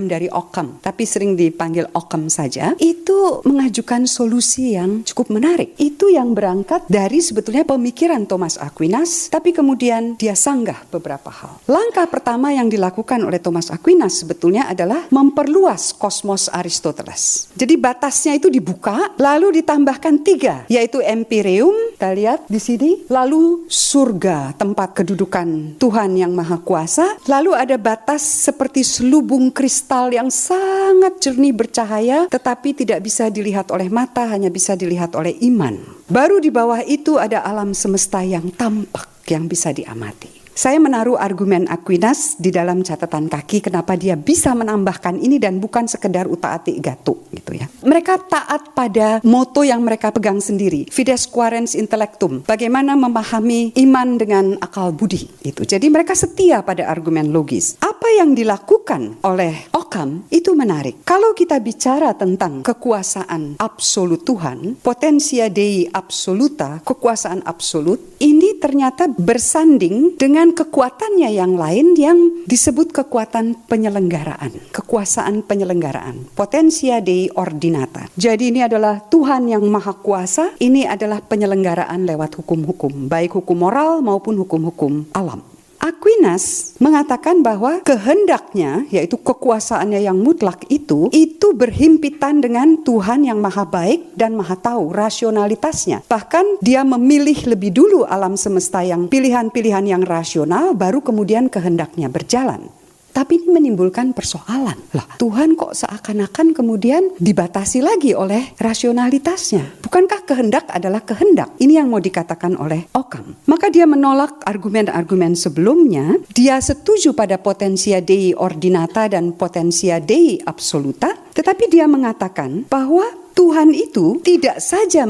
dari Ockham, tapi sering dipanggil Ockham saja, itu mengajukan solusi yang cukup menarik. Itu yang berangkat dari sebetulnya pemikiran Thomas Aquinas, tapi kemudian dia sanggah beberapa hal. Langkah pertama yang dilakukan oleh Thomas Aquinas sebetulnya adalah memperluas kosmos Aristoteles. Jadi batasnya itu dibuka, lalu ditambahkan 3, yaitu empyreum, kita lihat di sini, lalu surga, tempat kedudukan Tuhan yang Maha Kuasa, lalu ada batas seperti selubung kristal yang sangat jernih bercahaya, tetapi tidak bisa dilihat oleh mata, hanya bisa dilihat oleh iman. Baru di bawah itu ada alam semesta yang tampak, yang bisa diamati. Saya menaruh argumen Aquinas di dalam catatan kaki kenapa dia bisa menambahkan ini dan bukan sekedar uta-atik gatuk gitu ya. Mereka taat pada moto yang mereka pegang sendiri, fides quaerens intellectum, bagaimana memahami iman dengan akal budi gitu. Jadi mereka setia pada argumen logis. Apa yang dilakukan oleh Occam itu menarik. Kalau kita bicara tentang kekuasaan absolut Tuhan, potentia Dei absoluta, kekuasaan absolut, ini ternyata bersanding dengan kekuatannya yang lain yang disebut kekuatan penyelenggaraan, kekuasaan penyelenggaraan, potentia Dei ordinata. Jadi ini adalah Tuhan yang maha kuasa, ini adalah penyelenggaraan lewat hukum-hukum, baik hukum moral maupun hukum-hukum alam. Aquinas mengatakan bahwa kehendaknya, yaitu kekuasaannya yang mutlak itu berhimpitan dengan Tuhan yang maha baik dan maha tahu, rasionalitasnya. Bahkan dia memilih lebih dulu alam semesta yang pilihan-pilihan yang rasional, baru kemudian kehendaknya berjalan. Tapi ini menimbulkan persoalan. Lah, Tuhan kok seakan-akan kemudian dibatasi lagi oleh rasionalitasnya? Bukankah kehendak adalah kehendak? Ini yang mau dikatakan oleh Occam. Maka dia menolak argumen-argumen sebelumnya. Dia setuju pada potentia Dei ordinata dan potentia Dei absoluta. Tetapi dia mengatakan bahwa Tuhan itu tidak saja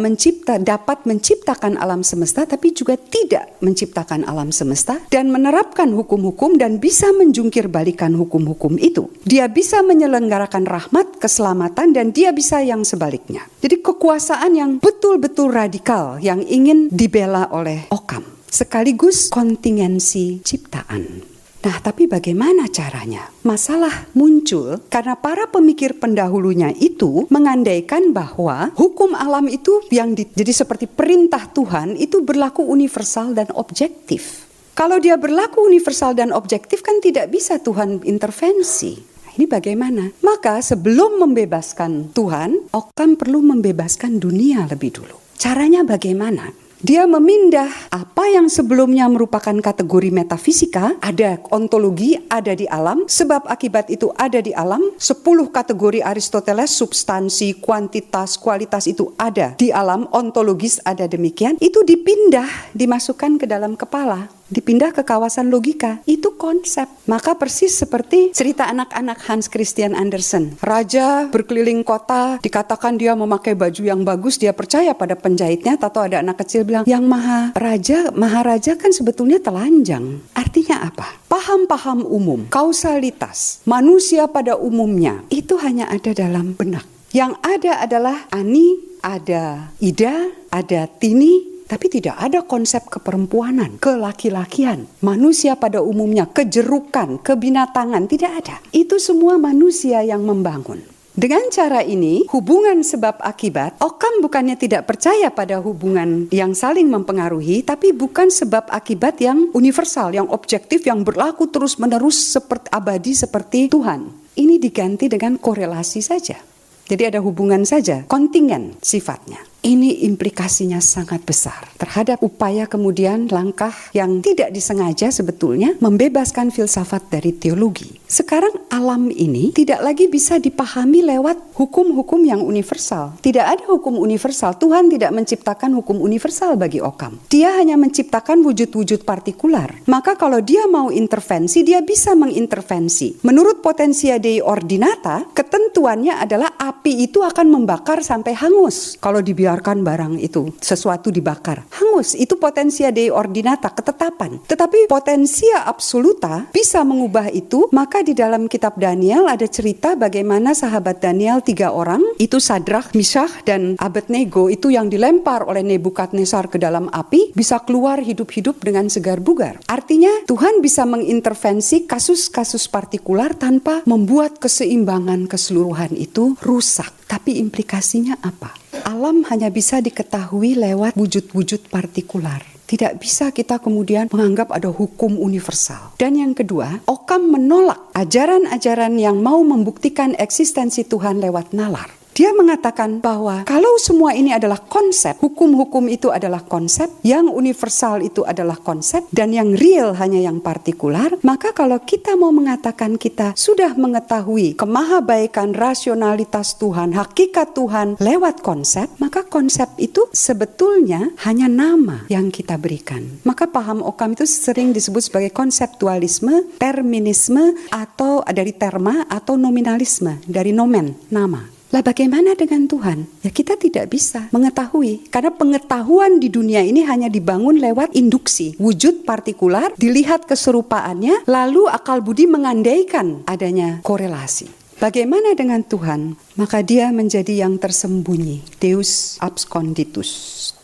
dapat menciptakan alam semesta, tapi juga tidak menciptakan alam semesta dan menerapkan hukum-hukum dan bisa menjungkir balikan hukum-hukum itu. Dia bisa menyelenggarakan rahmat, keselamatan, dan dia bisa yang sebaliknya. Jadi kekuasaan yang betul-betul radikal yang ingin dibela oleh Occam, sekaligus kontingensi ciptaan. Nah, tapi bagaimana caranya? Masalah muncul karena para pemikir pendahulunya itu mengandaikan bahwa hukum alam itu yang jadi seperti perintah Tuhan itu berlaku universal dan objektif. Kalau dia berlaku universal dan objektif kan tidak bisa Tuhan intervensi. Ini bagaimana? Maka sebelum membebaskan Tuhan, Occam perlu membebaskan dunia lebih dulu. Caranya bagaimana? Dia memindah apa yang sebelumnya merupakan kategori metafisika, ada ontologi, ada di alam, sebab akibat itu ada di alam, 10 kategori Aristoteles, substansi, kuantitas, kualitas itu ada di alam, ontologis ada demikian, itu dipindah, dimasukkan ke dalam kepala, dipindah ke kawasan logika, itu konsep. Maka persis seperti cerita anak-anak Hans Christian Andersen. Raja berkeliling kota, dikatakan dia memakai baju yang bagus, dia percaya pada penjahitnya, atau ada anak kecil bilang, yang maharaja kan sebetulnya telanjang. Artinya apa? Paham-paham umum, kausalitas, manusia pada umumnya, itu hanya ada dalam benak. Yang ada adalah Ani, ada Ida, ada Tini, tapi tidak ada konsep keperempuanan, kelaki-lakian, manusia pada umumnya, kejerukan, kebinatangan, tidak ada. Itu semua manusia yang membangun. Dengan cara ini, hubungan sebab akibat, Occam bukannya tidak percaya pada hubungan yang saling mempengaruhi, tapi bukan sebab akibat yang universal, yang objektif, yang berlaku terus-menerus seperti abadi seperti Tuhan. Ini diganti dengan korelasi saja. Jadi ada hubungan saja, kontingen sifatnya. Ini implikasinya sangat besar terhadap upaya kemudian langkah yang tidak disengaja sebetulnya membebaskan filsafat dari teologi. Sekarang alam ini tidak lagi bisa dipahami lewat hukum-hukum yang universal. Tidak ada hukum universal. Tuhan tidak menciptakan hukum universal bagi Occam. Dia hanya menciptakan wujud-wujud partikular. Maka kalau dia mau intervensi, dia bisa mengintervensi. Menurut potentia Dei ordinata, ketentuannya adalah api itu akan membakar sampai hangus. Kalau dibiarkan barang itu, sesuatu dibakar, hangus. Itu potentia Dei ordinata, ketetapan. Tetapi potentia absoluta bisa mengubah itu. Maka di dalam kitab Daniel ada cerita bagaimana sahabat Daniel 3 orang, itu Sadrach, Mishach, dan Abednego, itu yang dilempar oleh Nebukadnezar ke dalam api, bisa keluar hidup-hidup dengan segar bugar. Artinya Tuhan bisa mengintervensi kasus-kasus partikular tanpa membuat keseimbangan keseluruhan itu rusak. Tapi implikasinya apa? Alam hanya bisa diketahui lewat wujud-wujud partikular. Tidak bisa kita kemudian menganggap ada hukum universal. Dan yang kedua, Occam menolak ajaran-ajaran yang mau membuktikan eksistensi Tuhan lewat nalar. Dia mengatakan bahwa kalau semua ini adalah konsep, hukum-hukum itu adalah konsep, yang universal itu adalah konsep, dan yang real hanya yang partikular, maka kalau kita mau mengatakan kita sudah mengetahui kemahabaikan rasionalitas Tuhan, hakikat Tuhan lewat konsep, maka konsep itu sebetulnya hanya nama yang kita berikan. Maka paham Occam itu sering disebut sebagai konseptualisme, terminisme, atau dari terma, atau nominalisme, dari nomen, nama. Lah bagaimana dengan Tuhan? Ya kita tidak bisa mengetahui. Karena pengetahuan di dunia ini hanya dibangun lewat induksi. Wujud partikular, dilihat keserupaannya, lalu akal budi mengandaikan adanya korelasi. Bagaimana dengan Tuhan? Maka dia menjadi yang tersembunyi. Deus absconditus.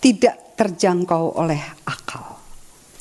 Tidak terjangkau oleh akal.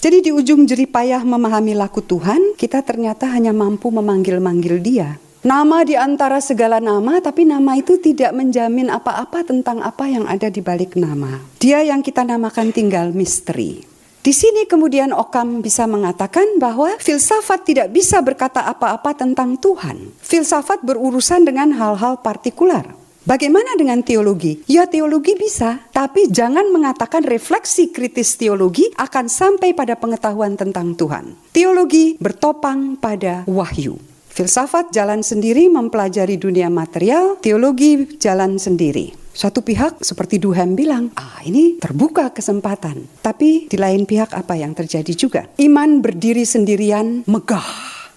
Jadi di ujung jeripayah memahami laku Tuhan, kita ternyata hanya mampu memanggil-manggil dia. Nama di antara segala nama, tapi nama itu tidak menjamin apa-apa tentang apa yang ada di balik nama. Dia yang kita namakan tinggal misteri. Di sini kemudian Occam bisa mengatakan bahwa filsafat tidak bisa berkata apa-apa tentang Tuhan. Filsafat berurusan dengan hal-hal partikular. Bagaimana dengan teologi? Ya teologi bisa, tapi jangan mengatakan refleksi kritis teologi akan sampai pada pengetahuan tentang Tuhan. Teologi bertopang pada wahyu. Filsafat jalan sendiri mempelajari dunia material, teologi jalan sendiri. Suatu pihak seperti Duhem bilang, ini terbuka kesempatan. Tapi di lain pihak apa yang terjadi juga? Iman berdiri sendirian, megah,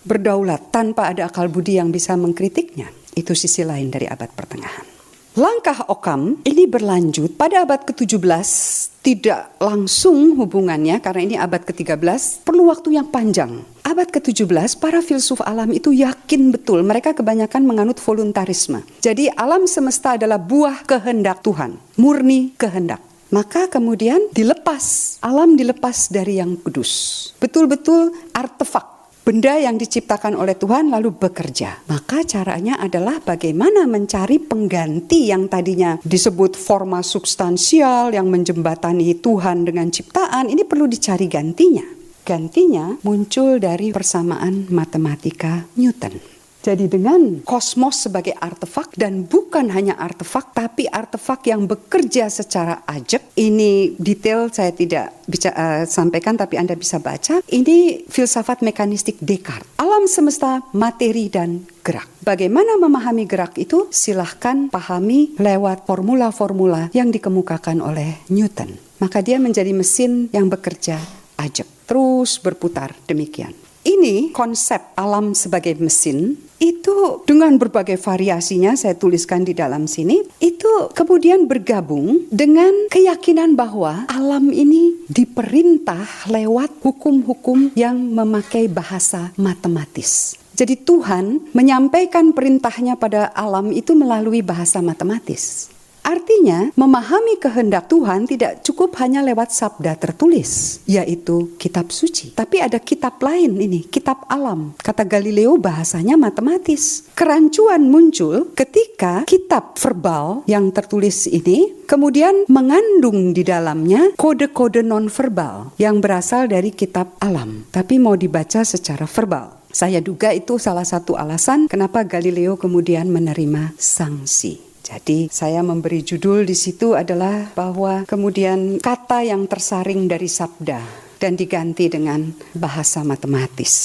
berdaulat tanpa ada akal budi yang bisa mengkritiknya. Itu sisi lain dari abad pertengahan. Langkah Occam ini berlanjut pada abad ke-17, tidak langsung hubungannya karena ini abad ke-13, perlu waktu yang panjang. Abad ke-17 para filsuf alam itu yakin betul, mereka kebanyakan menganut voluntarisme. Jadi alam semesta adalah buah kehendak Tuhan, murni kehendak. Maka kemudian alam dilepas dari yang kudus. Betul-betul artefak. Benda yang diciptakan oleh Tuhan lalu bekerja. Maka caranya adalah bagaimana mencari pengganti yang tadinya disebut forma substansial yang menjembatani Tuhan dengan ciptaan. Ini perlu dicari gantinya. Gantinya muncul dari persamaan matematika Newton. Jadi dengan kosmos sebagai artefak dan bukan hanya artefak tapi artefak yang bekerja secara ajak. Ini detail saya tidak bisa sampaikan tapi Anda bisa baca. Ini filsafat mekanistik Descartes. Alam semesta, materi dan gerak. Bagaimana memahami gerak itu? Silahkan pahami lewat formula-formula yang dikemukakan oleh Newton. Maka dia menjadi mesin yang bekerja ajak. Terus berputar demikian. Ini konsep alam sebagai mesin itu dengan berbagai variasinya saya tuliskan di dalam sini. Itu kemudian bergabung dengan keyakinan bahwa alam ini diperintah lewat hukum-hukum yang memakai bahasa matematis. Jadi Tuhan menyampaikan perintahnya pada alam itu melalui bahasa matematis. Artinya, memahami kehendak Tuhan tidak cukup hanya lewat sabda tertulis, yaitu kitab suci. Tapi ada kitab lain ini, kitab alam. Kata Galileo bahasanya matematis. Kerancuan muncul ketika kitab verbal yang tertulis ini kemudian mengandung di dalamnya kode-kode non-verbal yang berasal dari kitab alam, tapi mau dibaca secara verbal. Saya duga itu salah satu alasan kenapa Galileo kemudian menerima sanksi. Jadi saya memberi judul di situ adalah bahwa kemudian kata yang tersaring dari sabda dan diganti dengan bahasa matematis.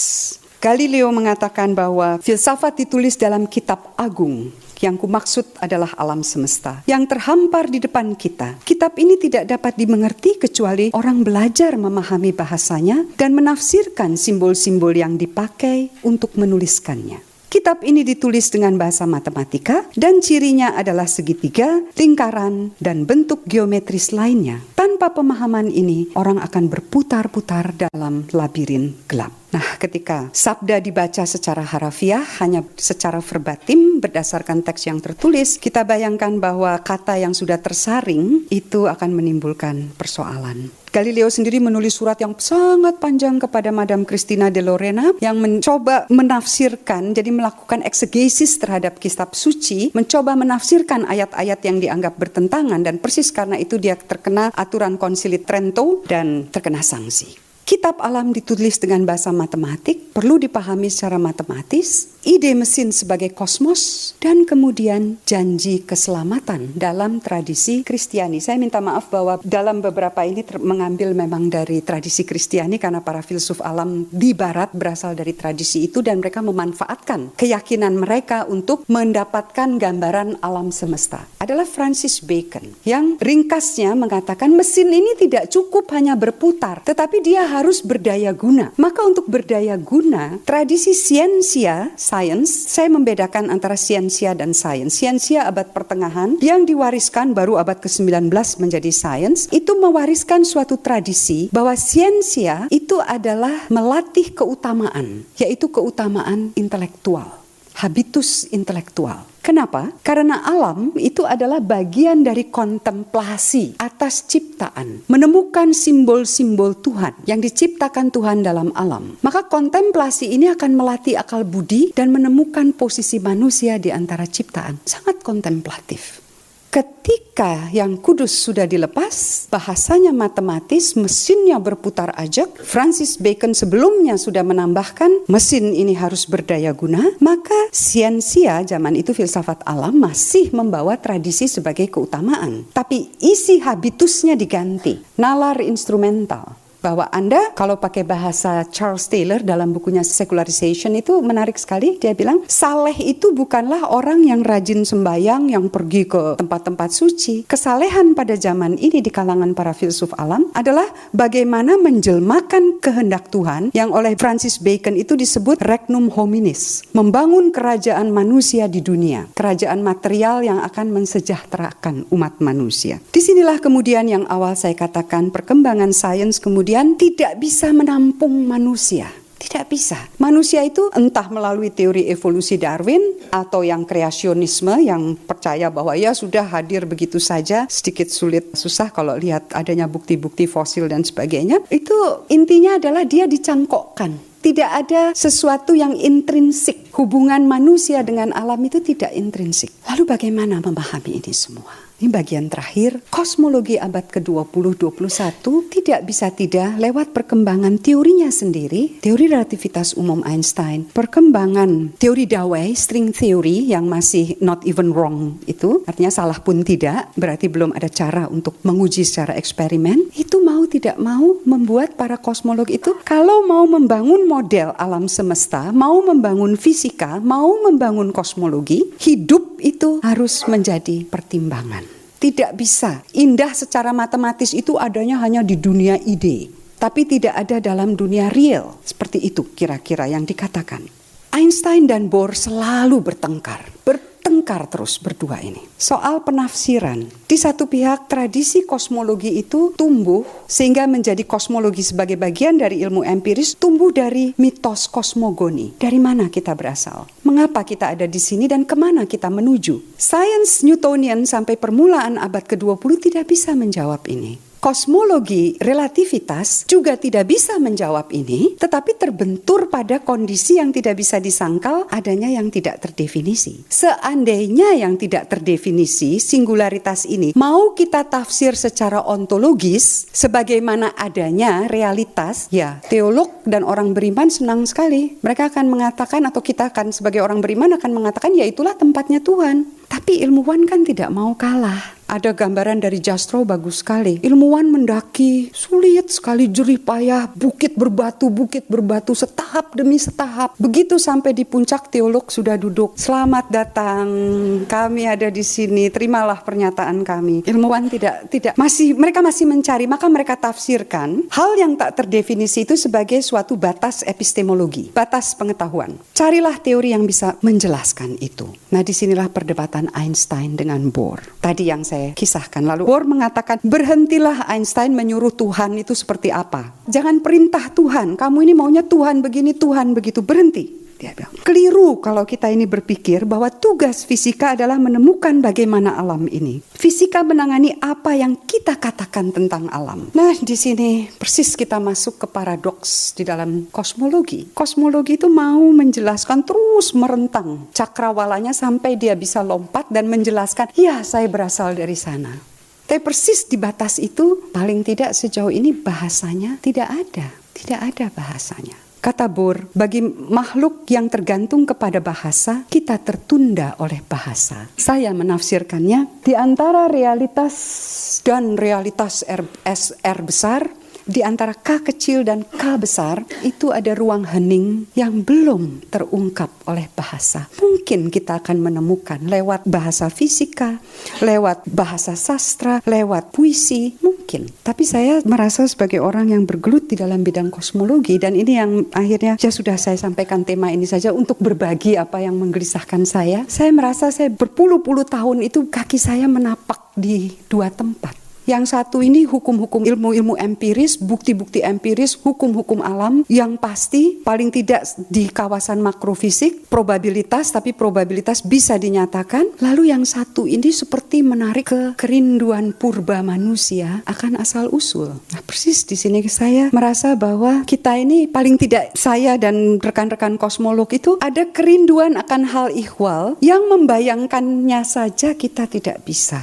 Galileo mengatakan bahwa filsafat ditulis dalam kitab agung. Yang kumaksud adalah alam semesta yang terhampar di depan kita. Kitab ini tidak dapat dimengerti kecuali orang belajar memahami bahasanya dan menafsirkan simbol-simbol yang dipakai untuk menuliskannya. Kitab ini ditulis dengan bahasa matematika dan cirinya adalah segitiga, lingkaran, dan bentuk geometris lainnya. Tanpa pemahaman ini, orang akan berputar-putar dalam labirin gelap. Nah, ketika sabda dibaca secara harafiah, hanya secara verbatim berdasarkan teks yang tertulis, kita bayangkan bahwa kata yang sudah tersaring itu akan menimbulkan persoalan. Galileo sendiri menulis surat yang sangat panjang kepada Madame Christina de Lorena yang mencoba menafsirkan, jadi melakukan eksegesis terhadap kitab suci, mencoba menafsirkan ayat-ayat yang dianggap bertentangan dan persis karena itu dia terkena aturan Konsili Trento dan terkena sanksi. Kitab alam ditulis dengan bahasa matematik, perlu dipahami secara matematis, ide mesin sebagai kosmos, dan kemudian janji keselamatan dalam tradisi Kristiani. Saya minta maaf bahwa dalam beberapa ini mengambil memang dari tradisi Kristiani karena para filsuf alam di barat berasal dari tradisi itu dan mereka memanfaatkan keyakinan mereka untuk mendapatkan gambaran alam semesta. Adalah Francis Bacon yang ringkasnya mengatakan mesin ini tidak cukup hanya berputar, tetapi dia harus berdaya guna. Maka untuk berdaya guna, tradisi sains science, saya membedakan antara siensia dan science. Siensia abad pertengahan yang diwariskan baru abad ke-19 menjadi science, itu mewariskan suatu tradisi bahwa siensia itu adalah melatih keutamaan, yaitu keutamaan intelektual, habitus intelektual. Kenapa? Karena alam itu adalah bagian dari kontemplasi atas ciptaan. Menemukan simbol-simbol Tuhan yang diciptakan Tuhan dalam alam. Maka kontemplasi ini akan melatih akal budi dan menemukan posisi manusia di antara ciptaan. Sangat kontemplatif. Ketika yang kudus sudah dilepas, bahasanya matematis, mesinnya berputar ajak. Francis Bacon sebelumnya sudah menambahkan mesin ini harus berdaya guna, maka siensia zaman itu filsafat alam masih membawa tradisi sebagai keutamaan. Tapi isi habitusnya diganti, nalar instrumental. Bahwa Anda kalau pakai bahasa Charles Taylor dalam bukunya Secularization itu menarik sekali. Dia bilang saleh itu bukanlah orang yang rajin sembahyang, yang pergi ke tempat-tempat suci. Kesalehan pada zaman ini di kalangan para filsuf alam adalah bagaimana menjelmakan kehendak Tuhan yang oleh Francis Bacon itu disebut regnum hominis. Membangun kerajaan manusia di dunia. Kerajaan material yang akan mensejahterakan umat manusia. Disinilah kemudian yang awal saya katakan perkembangan sains kemudian tidak bisa menampung manusia. Tidak bisa. Manusia itu entah melalui teori evolusi Darwin atau yang kreasionisme yang percaya bahwa ya sudah hadir begitu saja, sedikit sulit susah kalau lihat adanya bukti-bukti fosil dan sebagainya. Itu intinya adalah dia dicangkokkan. Tidak ada sesuatu yang intrinsik. Hubungan manusia dengan alam itu tidak intrinsik. Lalu bagaimana memahami ini semua? Ini bagian terakhir, kosmologi abad ke-20-21 tidak bisa tidak lewat perkembangan teorinya sendiri, teori relativitas umum Einstein, perkembangan teori Dawei, string theory yang masih not even wrong itu, artinya salah pun tidak, berarti belum ada cara untuk menguji secara eksperimen, itu mau tidak mau membuat para kosmolog itu kalau mau membangun model alam semesta, mau membangun fisika, mau membangun kosmologi, hidup itu harus menjadi pertimbangan. Tidak bisa. Indah secara matematis itu adanya hanya di dunia ide. Tapi tidak ada dalam dunia real. Seperti itu kira-kira yang dikatakan. Einstein dan Bohr selalu bertengkar. Bertengkar terus berdua ini. Soal penafsiran. Di satu pihak tradisi kosmologi itu tumbuh sehingga menjadi kosmologi sebagai bagian dari ilmu empiris tumbuh dari mitos kosmogoni. Dari mana kita berasal? Mengapa kita ada di sini dan kemana kita menuju? Sains Newtonian sampai permulaan abad ke-20 tidak bisa menjawab ini. Kosmologi relativitas juga tidak bisa menjawab ini, tetapi terbentur pada kondisi yang tidak bisa disangkal, adanya yang tidak terdefinisi. Seandainya yang tidak terdefinisi, singularitas ini, mau kita tafsir secara ontologis, sebagaimana adanya realitas, ya teolog dan orang beriman senang sekali. Mereka akan mengatakan, atau kita akan sebagai orang beriman akan mengatakan, ya itulah tempatnya Tuhan. Tapi ilmuwan kan tidak mau kalah. Ada gambaran dari Jastrow bagus sekali. Ilmuwan mendaki, sulit sekali, jerih payah, bukit berbatu, setahap demi setahap. Begitu sampai di puncak, teolog sudah duduk. Selamat datang, kami ada di sini, terimalah pernyataan kami. Ilmuwan mereka masih mencari, maka mereka tafsirkan hal yang tak terdefinisi itu sebagai suatu batas epistemologi, batas pengetahuan. Carilah teori yang bisa menjelaskan itu. Nah, disinilah perdebatan Einstein dengan Bohr. Tadi yang saya kisahkan. Lalu Bohr mengatakan, berhentilah Einstein menyuruh Tuhan itu seperti apa. Jangan perintah Tuhan, kamu ini maunya Tuhan begini, Tuhan begitu, berhenti. Dia bilang, keliru kalau kita ini berpikir bahwa tugas fisika adalah menemukan bagaimana alam ini. Fisika menangani apa yang kita katakan tentang alam. Nah, di sini persis kita masuk ke paradoks di dalam kosmologi. Kosmologi itu mau menjelaskan terus merentang cakrawalanya sampai dia bisa lompat dan menjelaskan, ya saya berasal dari sana. Tapi persis di batas itu, paling tidak sejauh ini bahasanya tidak ada bahasanya. Kata Bohr, bagi makhluk yang tergantung kepada bahasa, kita tertunda oleh bahasa. Saya menafsirkannya, di antara realitas dan realitas R besar, di antara K kecil dan K besar, itu ada ruang hening yang belum terungkap oleh bahasa. Mungkin kita akan menemukan lewat bahasa fisika, lewat bahasa sastra, lewat puisi, mungkin mungkin. Tapi saya merasa sebagai orang yang bergelut di dalam bidang kosmologi, dan ini yang akhirnya ya sudah saya sampaikan tema ini saja untuk berbagi apa yang menggelisahkan saya. Saya merasa saya berpuluh-puluh tahun itu kaki saya menapak di dua tempat. Yang satu ini hukum-hukum ilmu-ilmu empiris, bukti-bukti empiris, hukum-hukum alam yang pasti paling tidak di kawasan makrofisik, probabilitas, tapi probabilitas bisa dinyatakan. Lalu yang satu ini seperti menarik ke kerinduan purba manusia akan asal-usul. Nah, persis di sini saya merasa bahwa kita ini paling tidak, saya dan rekan-rekan kosmolog itu ada kerinduan akan hal ihwal yang membayangkannya saja kita tidak bisa.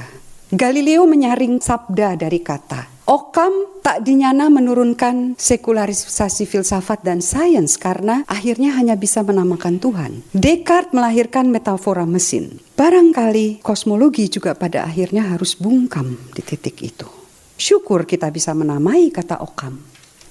Galileo menyaring sabda dari kata. Occam tak dinyana menurunkan sekularisasi filsafat dan sains karena akhirnya hanya bisa menamakan Tuhan. Descartes melahirkan metafora mesin. Barangkali kosmologi juga pada akhirnya harus bungkam di titik itu. Syukur kita bisa menamai kata Occam.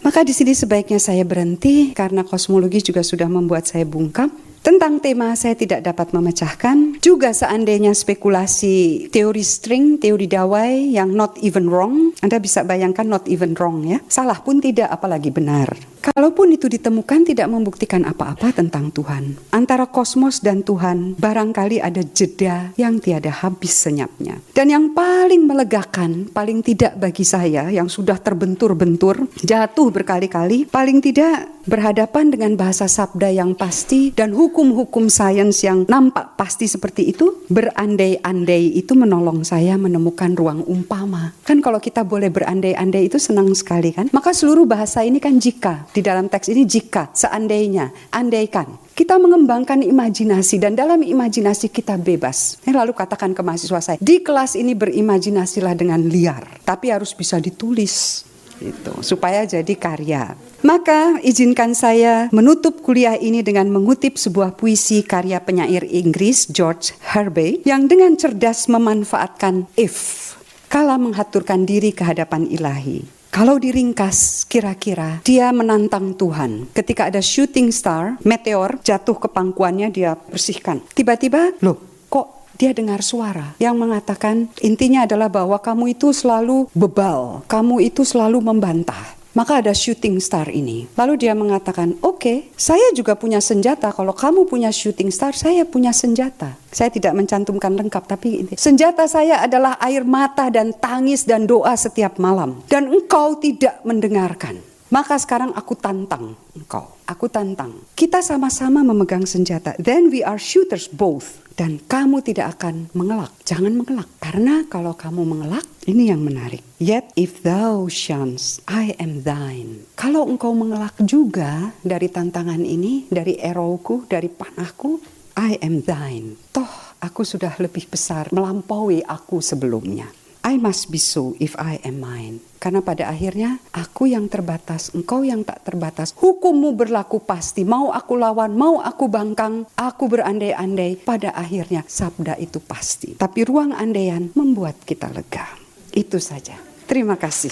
Maka di sini sebaiknya saya berhenti karena kosmologi juga sudah membuat saya bungkam. Tentang tema saya tidak dapat memecahkan. Juga seandainya spekulasi teori string, teori dawai yang not even wrong. Anda bisa bayangkan not even wrong ya. Salah pun tidak, apalagi benar. Kalaupun itu ditemukan tidak membuktikan apa-apa tentang Tuhan. Antara kosmos dan Tuhan barangkali ada jeda yang tiada habis senyapnya. Dan yang paling melegakan, paling tidak bagi saya yang sudah terbentur-bentur, jatuh berkali-kali, paling tidak berhadapan dengan bahasa sabda yang pasti dan hukum-hukum sains yang nampak pasti seperti itu, berandai-andai itu menolong saya menemukan ruang umpama. Kan kalau kita boleh berandai-andai itu senang sekali kan? Maka seluruh bahasa ini kan jika. Di dalam teks ini jika, seandainya, andaikan. Kita mengembangkan imajinasi dan dalam imajinasi kita bebas. Lalu katakan ke mahasiswa saya, di kelas ini berimajinasilah dengan liar. Tapi harus bisa ditulis. Gitu, supaya jadi karya. Maka izinkan saya menutup kuliah ini dengan mengutip sebuah puisi karya penyair Inggris George Herbey yang dengan cerdas memanfaatkan if, kala menghaturkan diri ke hadapan ilahi. Kalau diringkas, kira-kira dia menantang Tuhan. Ketika ada shooting star, meteor jatuh ke pangkuannya, dia bersihkan. Tiba-tiba, loh, kok dia dengar suara yang mengatakan intinya adalah bahwa kamu itu selalu bebal, kamu itu selalu membantah. Maka ada shooting star ini. Lalu dia mengatakan, oke, saya juga punya senjata. Kalau kamu punya shooting star, saya punya senjata. Saya tidak mencantumkan lengkap, tapi senjata saya adalah air mata dan tangis dan doa setiap malam. Dan engkau tidak mendengarkan. Maka sekarang aku tantang engkau. Aku tantang. Kita sama-sama memegang senjata. Then we are shooters both. Dan kamu tidak akan mengelak. Jangan mengelak. Karena kalau kamu mengelak, ini yang menarik. Yet if thou shunst, I am thine. Kalau engkau mengelak juga dari tantangan ini, dari arrowku, dari panahku, I am thine. Toh aku sudah lebih besar melampaui aku sebelumnya. I must be so if I am mine. Karena pada akhirnya aku yang terbatas, engkau yang tak terbatas. Hukummu berlaku pasti. Mau aku lawan, mau aku bangkang, aku berandai-andai. Pada akhirnya sabda itu pasti. Tapi ruang andaian membuat kita lega. Itu saja. Terima kasih.